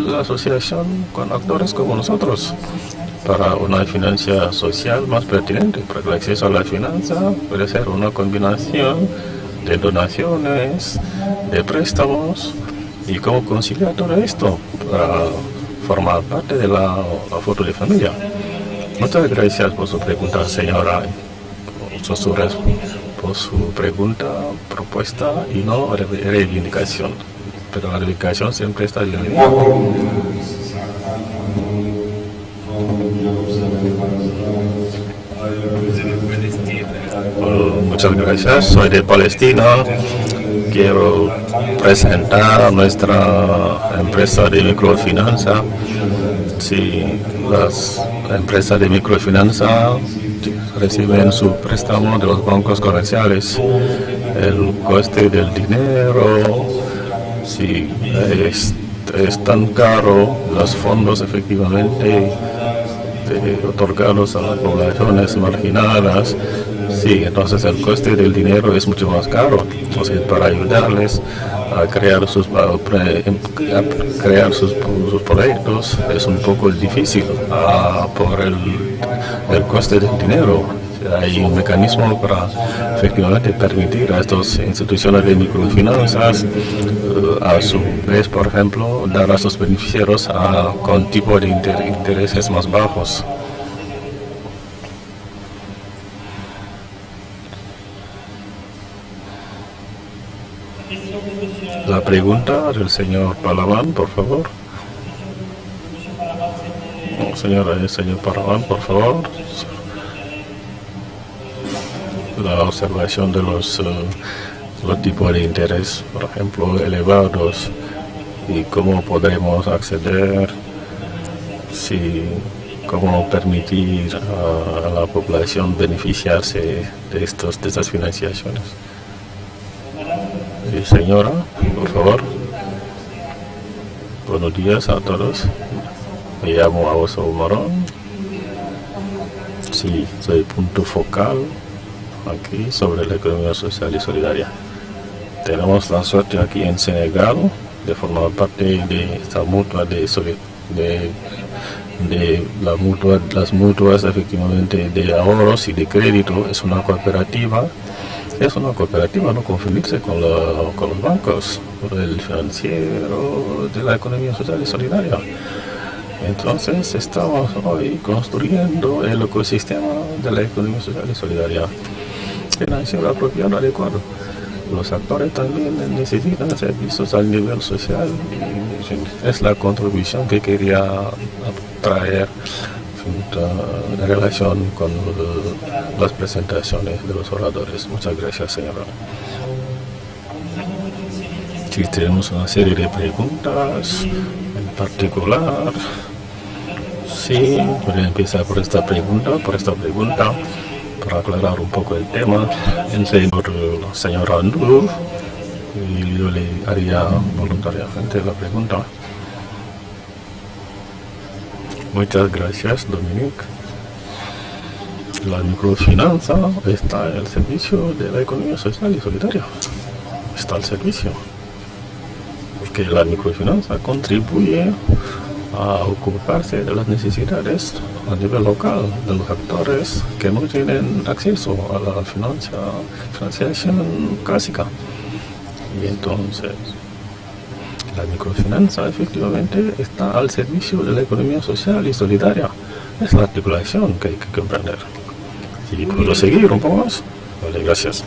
la asociación con actores como nosotros para una financia social más pertinente? Porque el acceso a la finanza puede ser una combinación de donaciones, de préstamos, y cómo conciliar todo esto para formar parte de la foto de familia. Muchas gracias por su pregunta, señora, por su pregunta, propuesta y no reivindicación. Pero la reivindicación siempre está bienvenida. Muchas gracias, soy de Palestina. Quiero presentar nuestra empresa de microfinanza. Sí, las empresas de microfinanza reciben su préstamo de los bancos comerciales. El coste del dinero, si es tan caro, los fondos efectivamente otorgados a las poblaciones marginadas, sí, entonces el coste del dinero es mucho más caro. Entonces, para ayudarles a crear sus proyectos es un poco difícil por el coste del dinero. Hay un mecanismo para efectivamente permitir a estas instituciones de microfinanzas a su vez, por ejemplo, dar a sus beneficiarios con tipo de intereses más bajos. La pregunta del señor Palaván, por favor. Señor Palaván, por favor. La observación de los tipos de interés, por ejemplo, elevados, y cómo podremos acceder, cómo permitir a la población beneficiarse de estas financiaciones. Señora, por favor. Buenos días a todos. Me llamo Aoso Marón. Sí, soy punto focal aquí sobre la economía social y solidaria. Tenemos la suerte aquí en Senegal de formar parte de esta mutua las mutuas efectivamente de ahorros y de crédito. Es una cooperativa, no confundirse con los bancos, el financiero de la economía social y solidaria. Entonces estamos hoy construyendo el ecosistema de la economía social y solidaria, financiero apropiado, adecuado. Los actores también necesitan servicios al nivel social, y es la contribución que quería traer en relación con las presentaciones de los oradores. Muchas gracias, señora. Sí, tenemos una serie de preguntas en particular. Sí, voy a empezar por esta pregunta, para aclarar un poco el tema. El señor Andrew, y yo le haría voluntariamente la pregunta. Muchas gracias, Dominique. La microfinanza está al servicio de la economía social y solidaria. Está al servicio. Porque la microfinanza contribuye a ocuparse de las necesidades a nivel local de los actores que no tienen acceso a la financiación clásica. Y entonces la microfinanza efectivamente está al servicio de la economía social y solidaria. Es la articulación que hay que comprender. Si puedo seguir un poco más. Vale, gracias.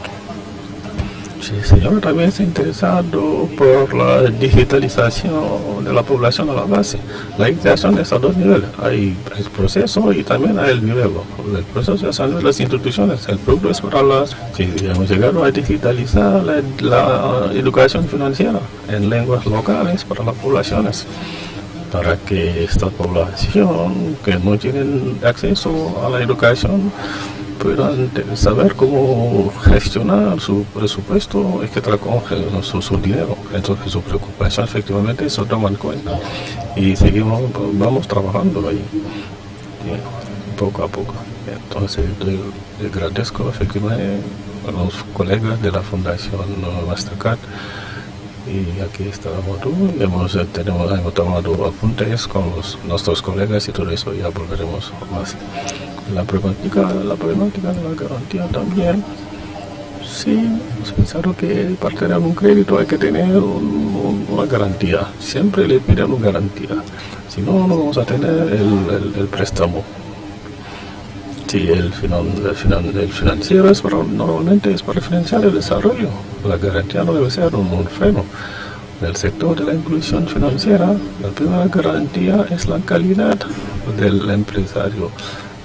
Sí, señor, también está interesado por la digitalización de la población a la base. La digitalización es a dos niveles. Hay el proceso y también hay el nivel. El proceso es a nivel de las instituciones. El producto es para las... Si hemos llegado a digitalizar la educación financiera en lenguas locales para las poblaciones, para que esta población que no tienen acceso a la educación puedan saber cómo gestionar su presupuesto, etcétera, con su dinero. Entonces su preocupación efectivamente se toma en cuenta y vamos trabajando ahí poco a poco. Entonces yo agradezco efectivamente a los colegas de la Fundación Mastercard. Y aquí estamos tú, hemos tomado apuntes con nuestros colegas y todo eso, ya volveremos más. La problemática de la garantía también. Sí, hemos pensado que para tener un crédito hay que tener una garantía. Siempre le piden una garantía. Si no, no vamos a tener el préstamo. Sí, el financiero normalmente es para financiar el desarrollo. La garantía no debe ser un freno. En el sector de la inclusión financiera, la primera garantía es la calidad del empresario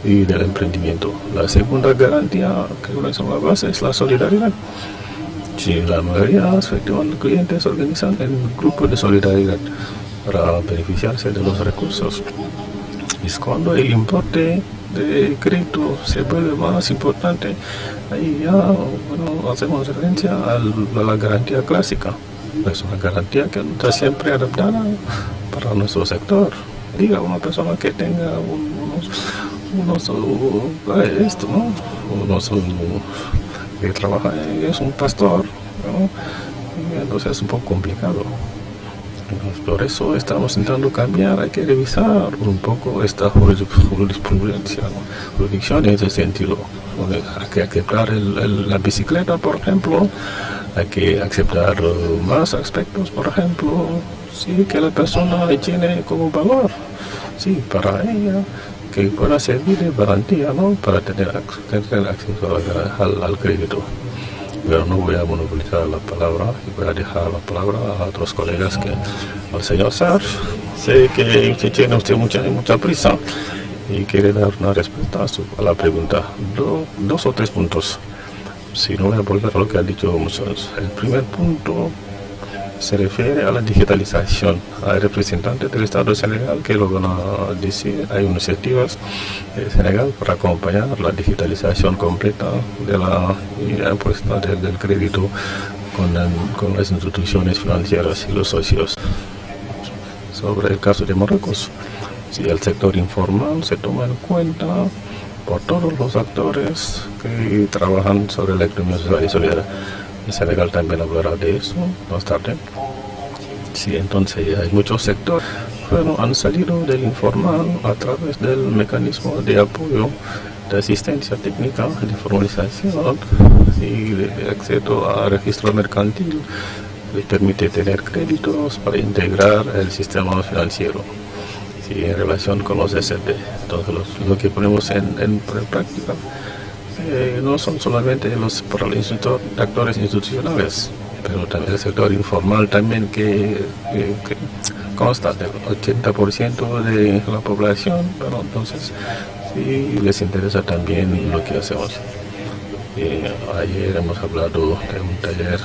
y del emprendimiento. La segunda garantía, que es la base, es la solidaridad. Sí, la mayoría de los clientes se organizan en grupos de solidaridad para beneficiarse de los recursos. Es cuando el importe de crédito se vuelve más importante, ahí ya hacemos referencia a la garantía clásica. Es una garantía que está siempre adaptada para nuestro sector. Diga una persona que tenga que trabaja, es un pastor, ¿no? Y entonces es un poco complicado. Por eso estamos intentando cambiar, hay que revisar un poco esta jurisprudencia, jurisdicción en ese sentido. Hay que aceptar la bicicleta, por ejemplo, hay que aceptar más aspectos, por ejemplo, sí, que la persona tiene como valor, sí, para ella, que pueda servir de garantía, ¿no? Para tener acceso al crédito. Pero no voy a monopolizar la palabra y voy a dejar la palabra a otros colegas, que al señor Sarf. Sé que tiene usted mucha prisa y quiere dar una respuesta a la pregunta. Dos o tres puntos. Si no, voy a volver a lo que ha dicho muchos. El primer punto se refiere a la digitalización. Hay representantes del Estado de Senegal que lo van a decir. Hay iniciativas de Senegal para acompañar la digitalización completa de la impuesta del crédito con las instituciones financieras y los socios. Sobre el caso de Marruecos, si el sector informal se toma en cuenta por todos los actores que trabajan sobre la economía social y solidaria. En Senegal también hablará de eso más tarde. Sí, entonces hay muchos sectores que han salido del informal a través del mecanismo de apoyo, de asistencia técnica, de formalización y de acceso a registro mercantil. Les permite tener créditos para integrar el sistema financiero, sí, en relación con los SD. Entonces lo que ponemos en práctica no son solamente para los actores institucionales, pero también el sector informal también que consta del 80% de la población. Pero entonces sí les interesa también lo que hacemos. Ayer hemos hablado de un taller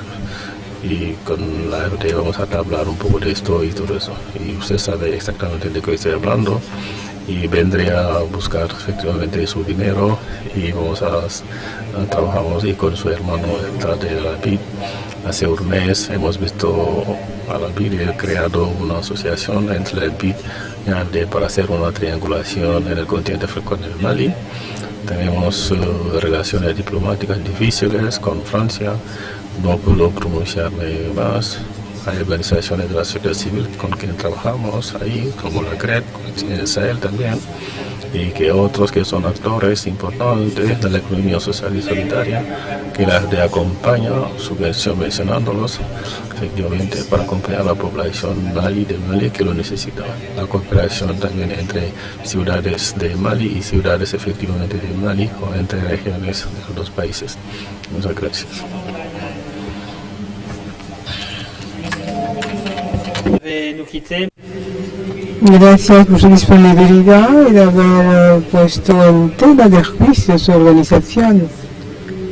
y con la RT vamos a hablar un poco de esto y todo eso, y usted sabe exactamente de qué estoy hablando. Y vendré a buscar efectivamente su dinero y trabajamos y con su hermano detrás de la BID. Hace un mes hemos visto a la BID y he creado una asociación entre el BID para hacer una triangulación en el continente africano y Mali. Tenemos relaciones diplomáticas difíciles con Francia, no puedo pronunciarme más, Hay organizaciones de la sociedad civil con quien trabajamos ahí, como la CRED, el SAEL también, y que otros que son actores importantes de la economía social y solidaria, que las de acompaña, subvencionándolos efectivamente para acompañar a la población de Mali que lo necesita. La cooperación también entre ciudades de Mali y ciudades efectivamente de Mali o entre regiones de los dos países. Muchas gracias. Gracias por su disponibilidad y de haber puesto en tela de juicio su organización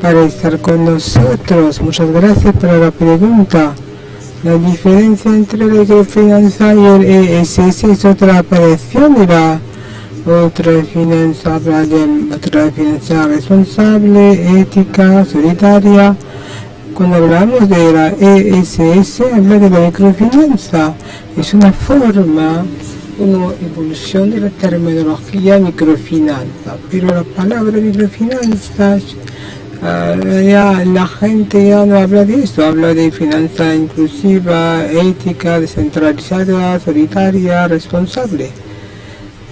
para estar con nosotros. Muchas gracias por la pregunta. La diferencia entre la microfinanza y el ESS es otra operación y la otra finanza habla de otra finanza responsable, ética, solidaria. Cuando hablamos de la ESS, habla de la microfinanza. Es una forma, una evolución de la terminología microfinanza. Pero la palabra microfinanza, ya la gente ya no habla de eso, habla de finanza inclusiva, ética, descentralizada, solidaria, responsable.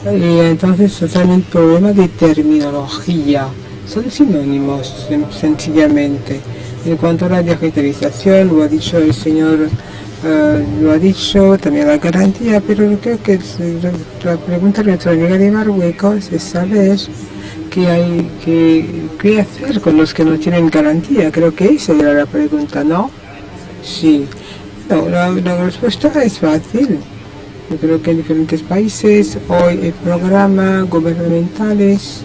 Y entonces es también problema de terminología. Son sinónimos, sencillamente. En cuanto a la digitalización, lo ha dicho el señor, lo ha dicho también la garantía, pero creo que la pregunta electrónica de Marruecos es saber qué hacer con los que no tienen garantía. Creo que esa era la pregunta, ¿no? Sí. No, la respuesta es fácil. Yo creo que en diferentes países hoy hay programas gubernamentales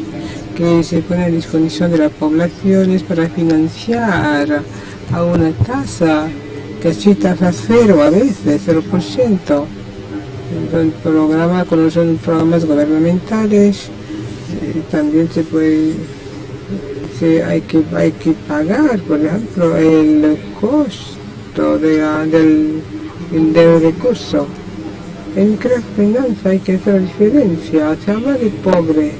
que se ponen a disposición de las poblaciones para financiar a una tasa que es tasa cero, a veces 0%. Son programas, cuando son programas gubernamentales, también hay que pagar, por ejemplo, el costo del recurso. En microfinanza hay que hacer la diferencia. Se habla de pobre.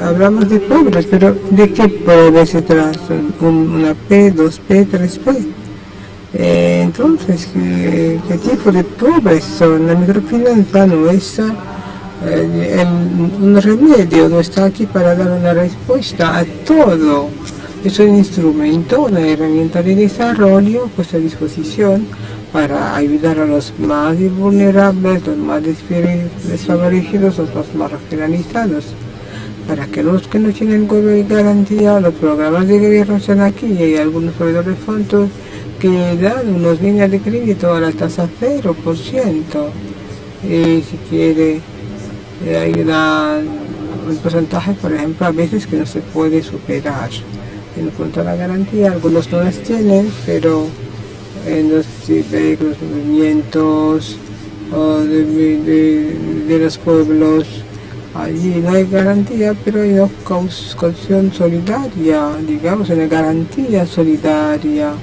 Hablamos de pobres, pero ¿de qué pobres se trata? ¿Una P, 2P, 3P? Entonces, ¿qué tipo de pobres son? La microfinanza no es un remedio, no está aquí para dar una respuesta a todo. Es un instrumento, una herramienta de desarrollo puesta a disposición para ayudar a los más vulnerables, los más desfavorecidos, los más marginalizados, para que los que no tienen garantía, los programas de gobierno están aquí y hay algunos proveedores de fondos que dan unas líneas de crédito a la tasa 0%. Y si quiere, hay un porcentaje, por ejemplo, a veces que no se puede superar. En cuanto a la garantía, algunos no las tienen, pero en los movimientos de los pueblos, allí no hay garantía, pero hay una caución solidaria, digamos, una garantía solidaria.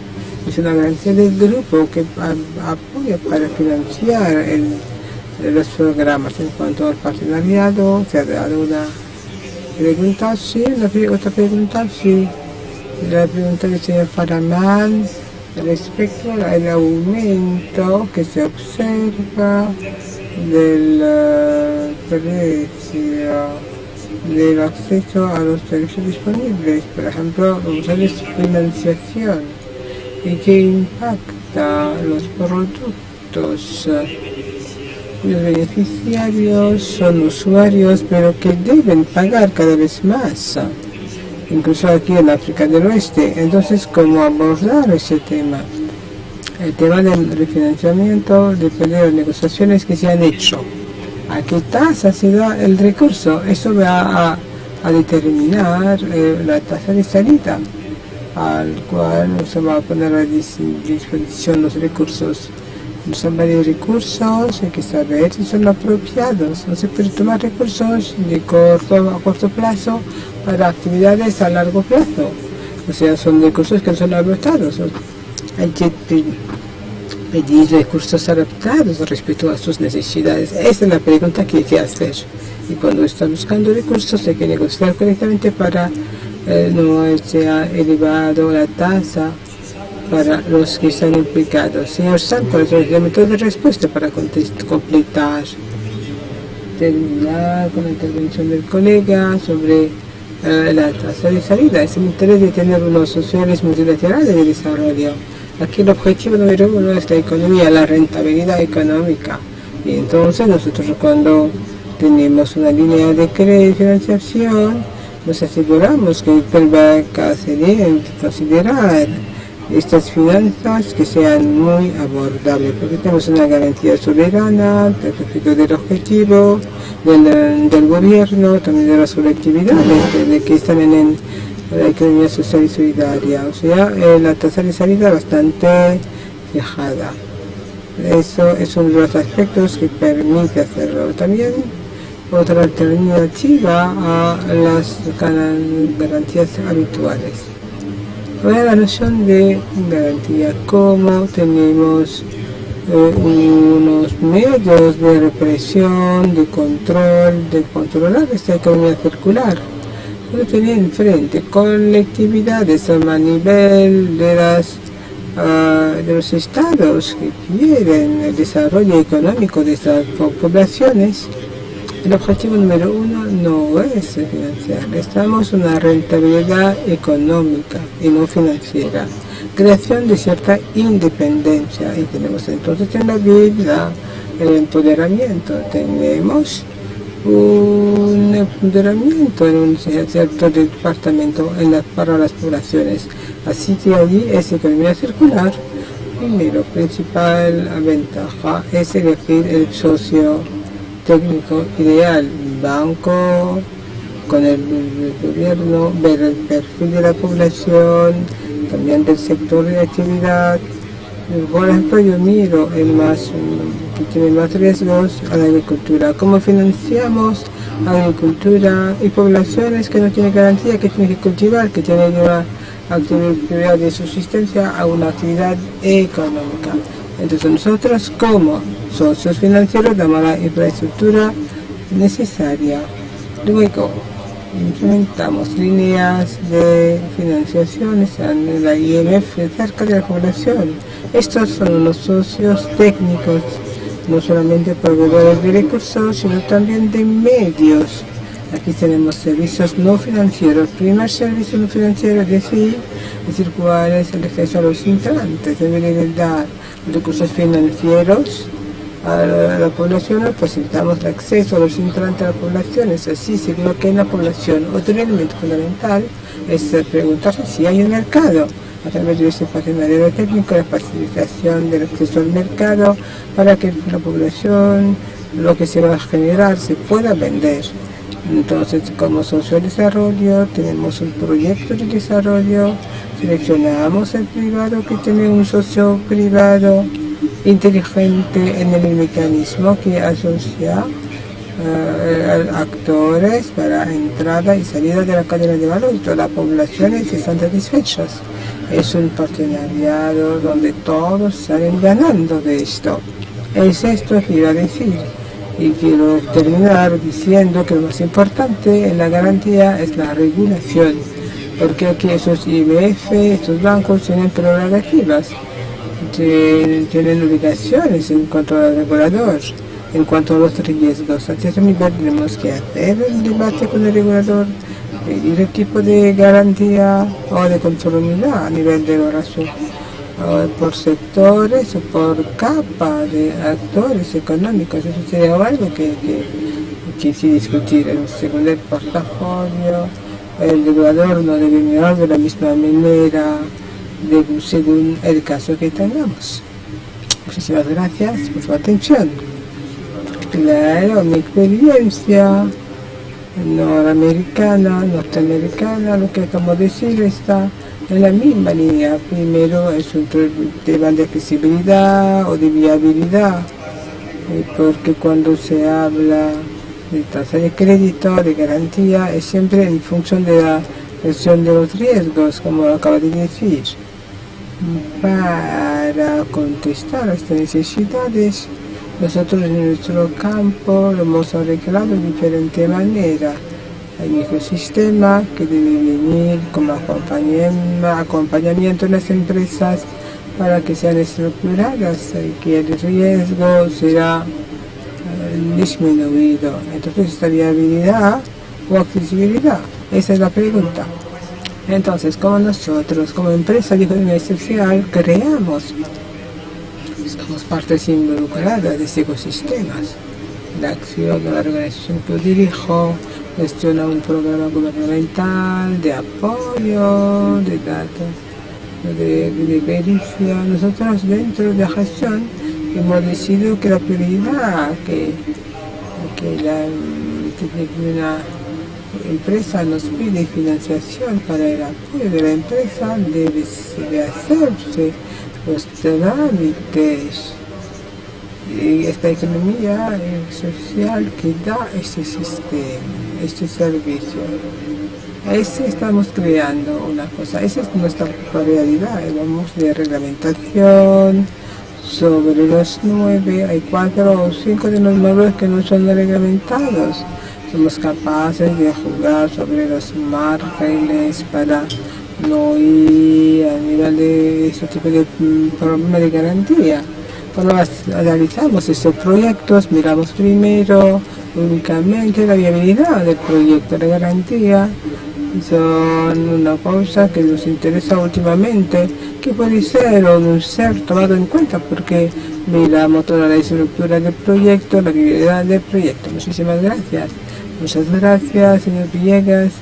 Es una garantía del grupo que apoya para financiar los programas. En cuanto al partenariado, se ha dado una pregunta, sí, otra pregunta, sí. La pregunta del señor Faraman respecto al aumento que se observa del precio del acceso a los servicios disponibles, por ejemplo, usar financiación y que impacta los productos. Los beneficiarios son usuarios, pero que deben pagar cada vez más, incluso aquí en África del Oeste. Entonces, ¿cómo abordar ese tema? El tema del refinanciamiento depende de las negociaciones que se han hecho. ¿A qué tasa se da el recurso? Eso va a determinar la tasa de salida, al cual se va a poner a disposición los recursos. Son varios recursos, hay que saber si son apropiados. No se puede tomar recursos a corto plazo para actividades a largo plazo. O sea, son recursos que no son adaptados. Hay que pedir recursos adaptados respecto a sus necesidades. Esa es la pregunta que hay que hacer. Y cuando está buscando recursos hay que negociar correctamente para no sea elevado la tasa, para los que están implicados. Señor Santos, el método de respuesta para completar. Terminar con la intervención del colega sobre la tasa de salida. Es el interés de tener unos sociales multilaterales de desarrollo. Aquí el objetivo número uno es la economía, la rentabilidad económica. Y entonces nosotros cuando tenemos una línea de financiación, nos aseguramos que el BAC considerar estas finanzas que sean muy abordables, porque tenemos una garantía soberana respecto del objetivo del gobierno, también de las colectividades de que están en la economía social y solidaria, o sea, la tasa de salida bastante fijada. Eso es uno de los aspectos que permite hacerlo. También otra alternativa a las garantías habituales. Ahora la noción de garantía, como tenemos unos medios de represión, de controlar esta economía circular. Uno tiene enfrente colectividades a nivel de los estados que quieren el desarrollo económico de estas poblaciones. El objetivo número uno no es financiar, necesitamos una rentabilidad económica y no financiera, creación de cierta independencia, y tenemos entonces en la vida el empoderamiento, tenemos un empoderamiento en un cierto departamento para las poblaciones, así que allí es economía circular. Primero, principal ventaja es elegir el socio técnico ideal, banco con el gobierno, ver el perfil de la población, también del sector de actividad. Por ejemplo, yo miro que tiene más riesgos a la agricultura. ¿Cómo financiamos agricultura y poblaciones que no tienen garantía, que tienen que cultivar, que tienen una actividad de subsistencia a una actividad económica? Entonces nosotros como socios financieros damos la infraestructura necesaria. Luego implementamos líneas de financiación en la IMF cerca de la población. Estos son los socios técnicos, no solamente proveedores de recursos, sino también de medios. Aquí tenemos servicios no financieros. Primer servicio no financiero es decir cuál es el acceso a los intrantes, debe dar recursos financieros a la población, facilitamos el acceso a los intrantes a la población, es así, seguro que en la población. Otro elemento fundamental es preguntarse si hay un mercado, a través de ese partenariado técnico, la facilitación del acceso al mercado, para que la población, lo que se va a generar, se pueda vender. Entonces, como socio de desarrollo, tenemos un proyecto de desarrollo, seleccionamos el privado que tiene un socio privado inteligente en el mecanismo que asocia actores para entrada y salida de la cadena de valor, y todas las poblaciones están satisfechas. Es un partenariado donde todos salen ganando de esto. Es esto que iba a decir. Y quiero terminar diciendo que lo más importante en la garantía es la regulación, porque aquí esos IMF, estos bancos tienen prerrogativas, tienen obligaciones en cuanto al regulador, en cuanto a los riesgos. A ese nivel tenemos que hacer el debate con el regulador, pedir el tipo de garantía o de conformidad a nivel de oración, por sectores o por capa de actores económicos. Eso sería algo que sí discutir. Según el portafolio, el regulador no debe mirar de la misma manera según el caso que tengamos. Muchísimas gracias por su atención. Claro, mi experiencia norteamericana, lo que acabo de decir está en la misma línea. Primero es un tema de accesibilidad o de viabilidad, porque cuando se habla de tasa de crédito, de garantía, es siempre en función de la gestión de los riesgos, como lo acabo de decir. Para contestar a estas necesidades, nosotros en nuestro campo lo hemos arreglado de diferente manera. Hay un ecosistema que debe venir como acompañamiento en las empresas para que sean estructuradas y que el riesgo será disminuido. Entonces, esta viabilidad o accesibilidad, esa es la pregunta. Entonces, como nosotros, como empresa de economía social, somos partes involucradas de estos ecosistemas. La acción de la organización que yo dirijo gestiona un programa gubernamental de apoyo de datos, de pericia. Nosotros dentro de la gestión hemos decidido que la prioridad que una empresa nos pide financiación para el apoyo de la empresa debe hacerse los trámites y esta economía social que da este sistema, este servicio. Estamos creando una cosa, esa es nuestra realidad. Hablamos de reglamentación. Sobre los 9, hay 4 o 5 de los módulos que no son reglamentados. Somos capaces de jugar sobre los márgenes para no ir a nivel de este tipo de problema de garantía. Cuando analizamos estos proyectos, miramos primero únicamente la viabilidad del proyecto de garantía. Son una cosa que nos interesa últimamente, que puede ser o no ser tomado en cuenta, porque miramos toda la estructura del proyecto, la viabilidad del proyecto. Muchísimas gracias. Muchas gracias, señor Villegas.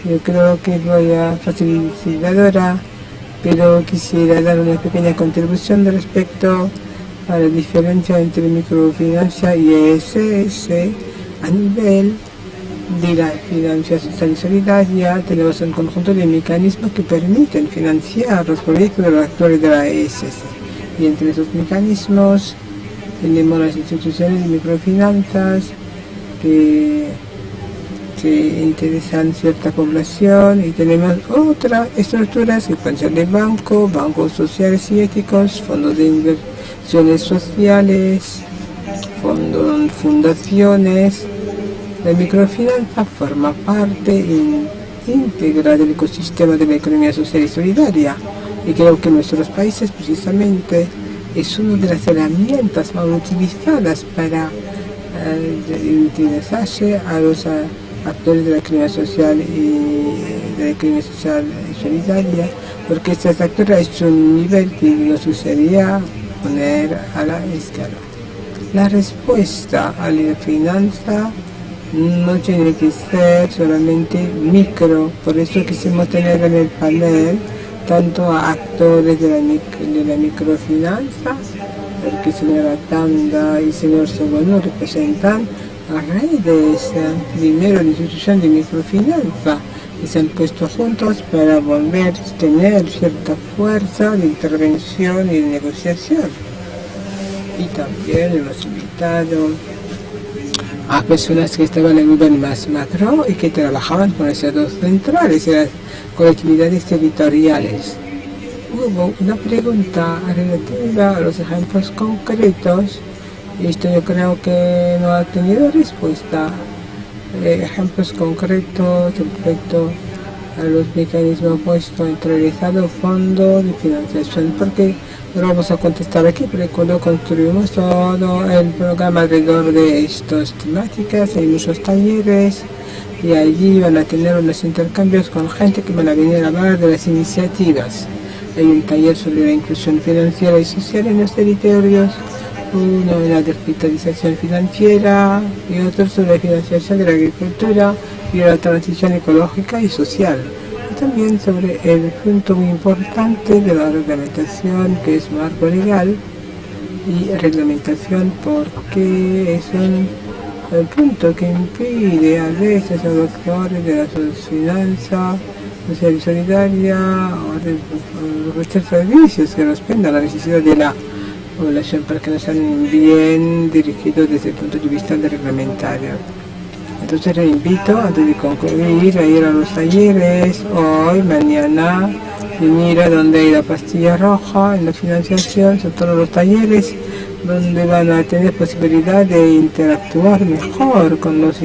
Yo creo que voy a facilitadora, pero quisiera dar una pequeña contribución de respecto a la diferencia entre microfinanza y ESS a nivel de la financiación solidaria. Tenemos un conjunto de mecanismos que permiten financiar los proyectos de los actores de la ESS. Y entre esos mecanismos tenemos las instituciones de microfinanzas que interesan cierta población, y tenemos otras estructuras que pueden ser de bancos sociales y éticos, fondos de inversiones sociales, fundaciones. La microfinanza forma parte íntegra del ecosistema de la economía social y solidaria, y creo que en nuestros países precisamente es una de las herramientas más utilizadas para interesarse a los actores de la economía social y solidaria, porque estas actores es un nivel que nos gustaría poner a la escala. La respuesta a la finanza no tiene que ser solamente micro, por eso quisimos tener en el panel tanto a actores de la microfinanza, porque señora Tanda y señor Seguano representan a redes, primero la institución de microfinanza, y se han puesto juntos para volver a tener cierta fuerza de intervención y de negociación. Y también hemos invitado a personas que estaban en el nivel más macro y que trabajaban con las dos centrales y las colectividades territoriales. Hubo una pregunta relativa a los ejemplos concretos, y esto yo creo que no ha tenido respuesta. Ejemplos concretos respecto a los mecanismos puestos centralizado, fondo de financiación, porque no vamos a contestar aquí, pero cuando construimos todo el programa alrededor de estas temáticas, hay muchos talleres y allí van a tener unos intercambios con gente que van a venir a hablar de las iniciativas. Hay un taller sobre la inclusión financiera y social en los territorios, uno de la digitalización financiera y otro sobre la financiación de la agricultura y la transición ecológica y social. Y también sobre el punto muy importante de la reglamentación, que es marco legal y reglamentación, porque es un punto que impide a veces a los actores de la finanza social y solidaria o de ofrecer servicios que respondan a la necesidad de la población, para que no sean bien dirigidos desde el punto de vista de reglamentario. Entonces les invito, antes de concluir, a ir a los talleres hoy, mañana, y mira donde hay la pastilla roja en la financiación. Son todos los talleres donde van a tener posibilidad de interactuar mejor con los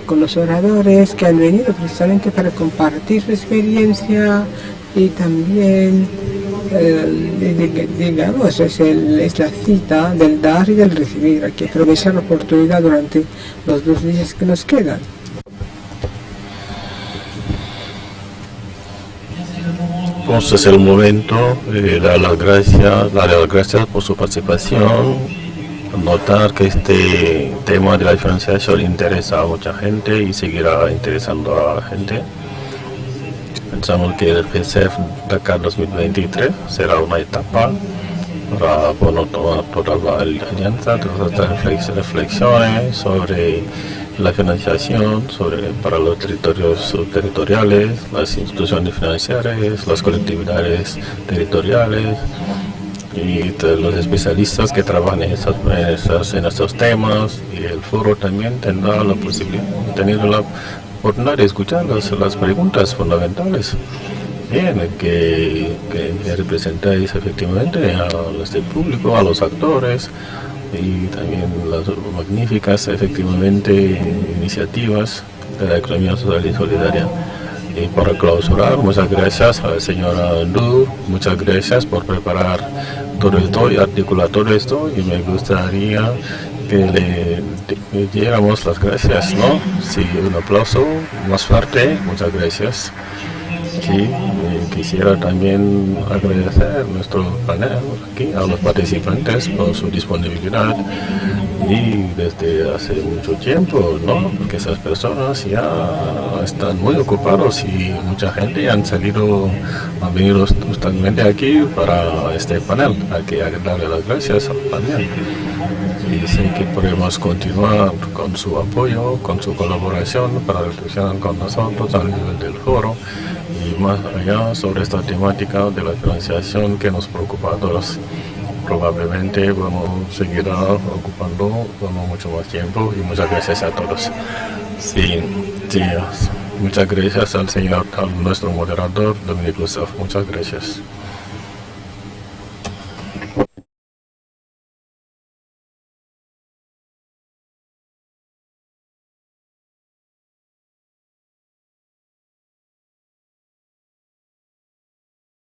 con los oradores que han venido precisamente para compartir su experiencia y también, digamos, es la cita del dar y del recibir. Hay que aprovechar la oportunidad durante los 2 días que nos quedan. Pues es el momento de darle las gracias por su participación, notar que este tema de la financiación interesa a mucha gente y seguirá interesando a la gente. Pensamos que el FESEF Dakar 2023 será una etapa para tomar toda la alianza, todas estas reflexiones sobre la financiación, para los territorios subterritoriales, las instituciones financieras, las colectividades territoriales y los especialistas que trabajan en estos temas, y el foro también tendrá la posibilidad de tener la oportunidad de escuchar las preguntas fundamentales. Bien, que representáis efectivamente a este público, a los actores y también las magníficas efectivamente iniciativas de la economía social y solidaria. Y para clausurar, muchas gracias a la señora Ndur, muchas gracias por preparar todo esto y articular todo esto, y me gustaría que le diéramos las gracias, ¿no? Sí, un aplauso más fuerte, muchas gracias. Sí, quisiera también agradecer nuestro panel aquí, a los participantes por su disponibilidad, y desde hace mucho tiempo, ¿no? Porque esas personas ya están muy ocupados y mucha gente han venido justamente aquí para este panel. Hay que darle las gracias al panel. Y sé que podemos continuar con su apoyo, con su colaboración para reflexionar con nosotros a nivel del foro y más allá sobre esta temática de la financiación que nos preocupa a todos. Probablemente seguirá ocupando mucho más tiempo, y muchas gracias a todos. Sí, muchas gracias al nuestro moderador, Dominic Lusov. Muchas gracias.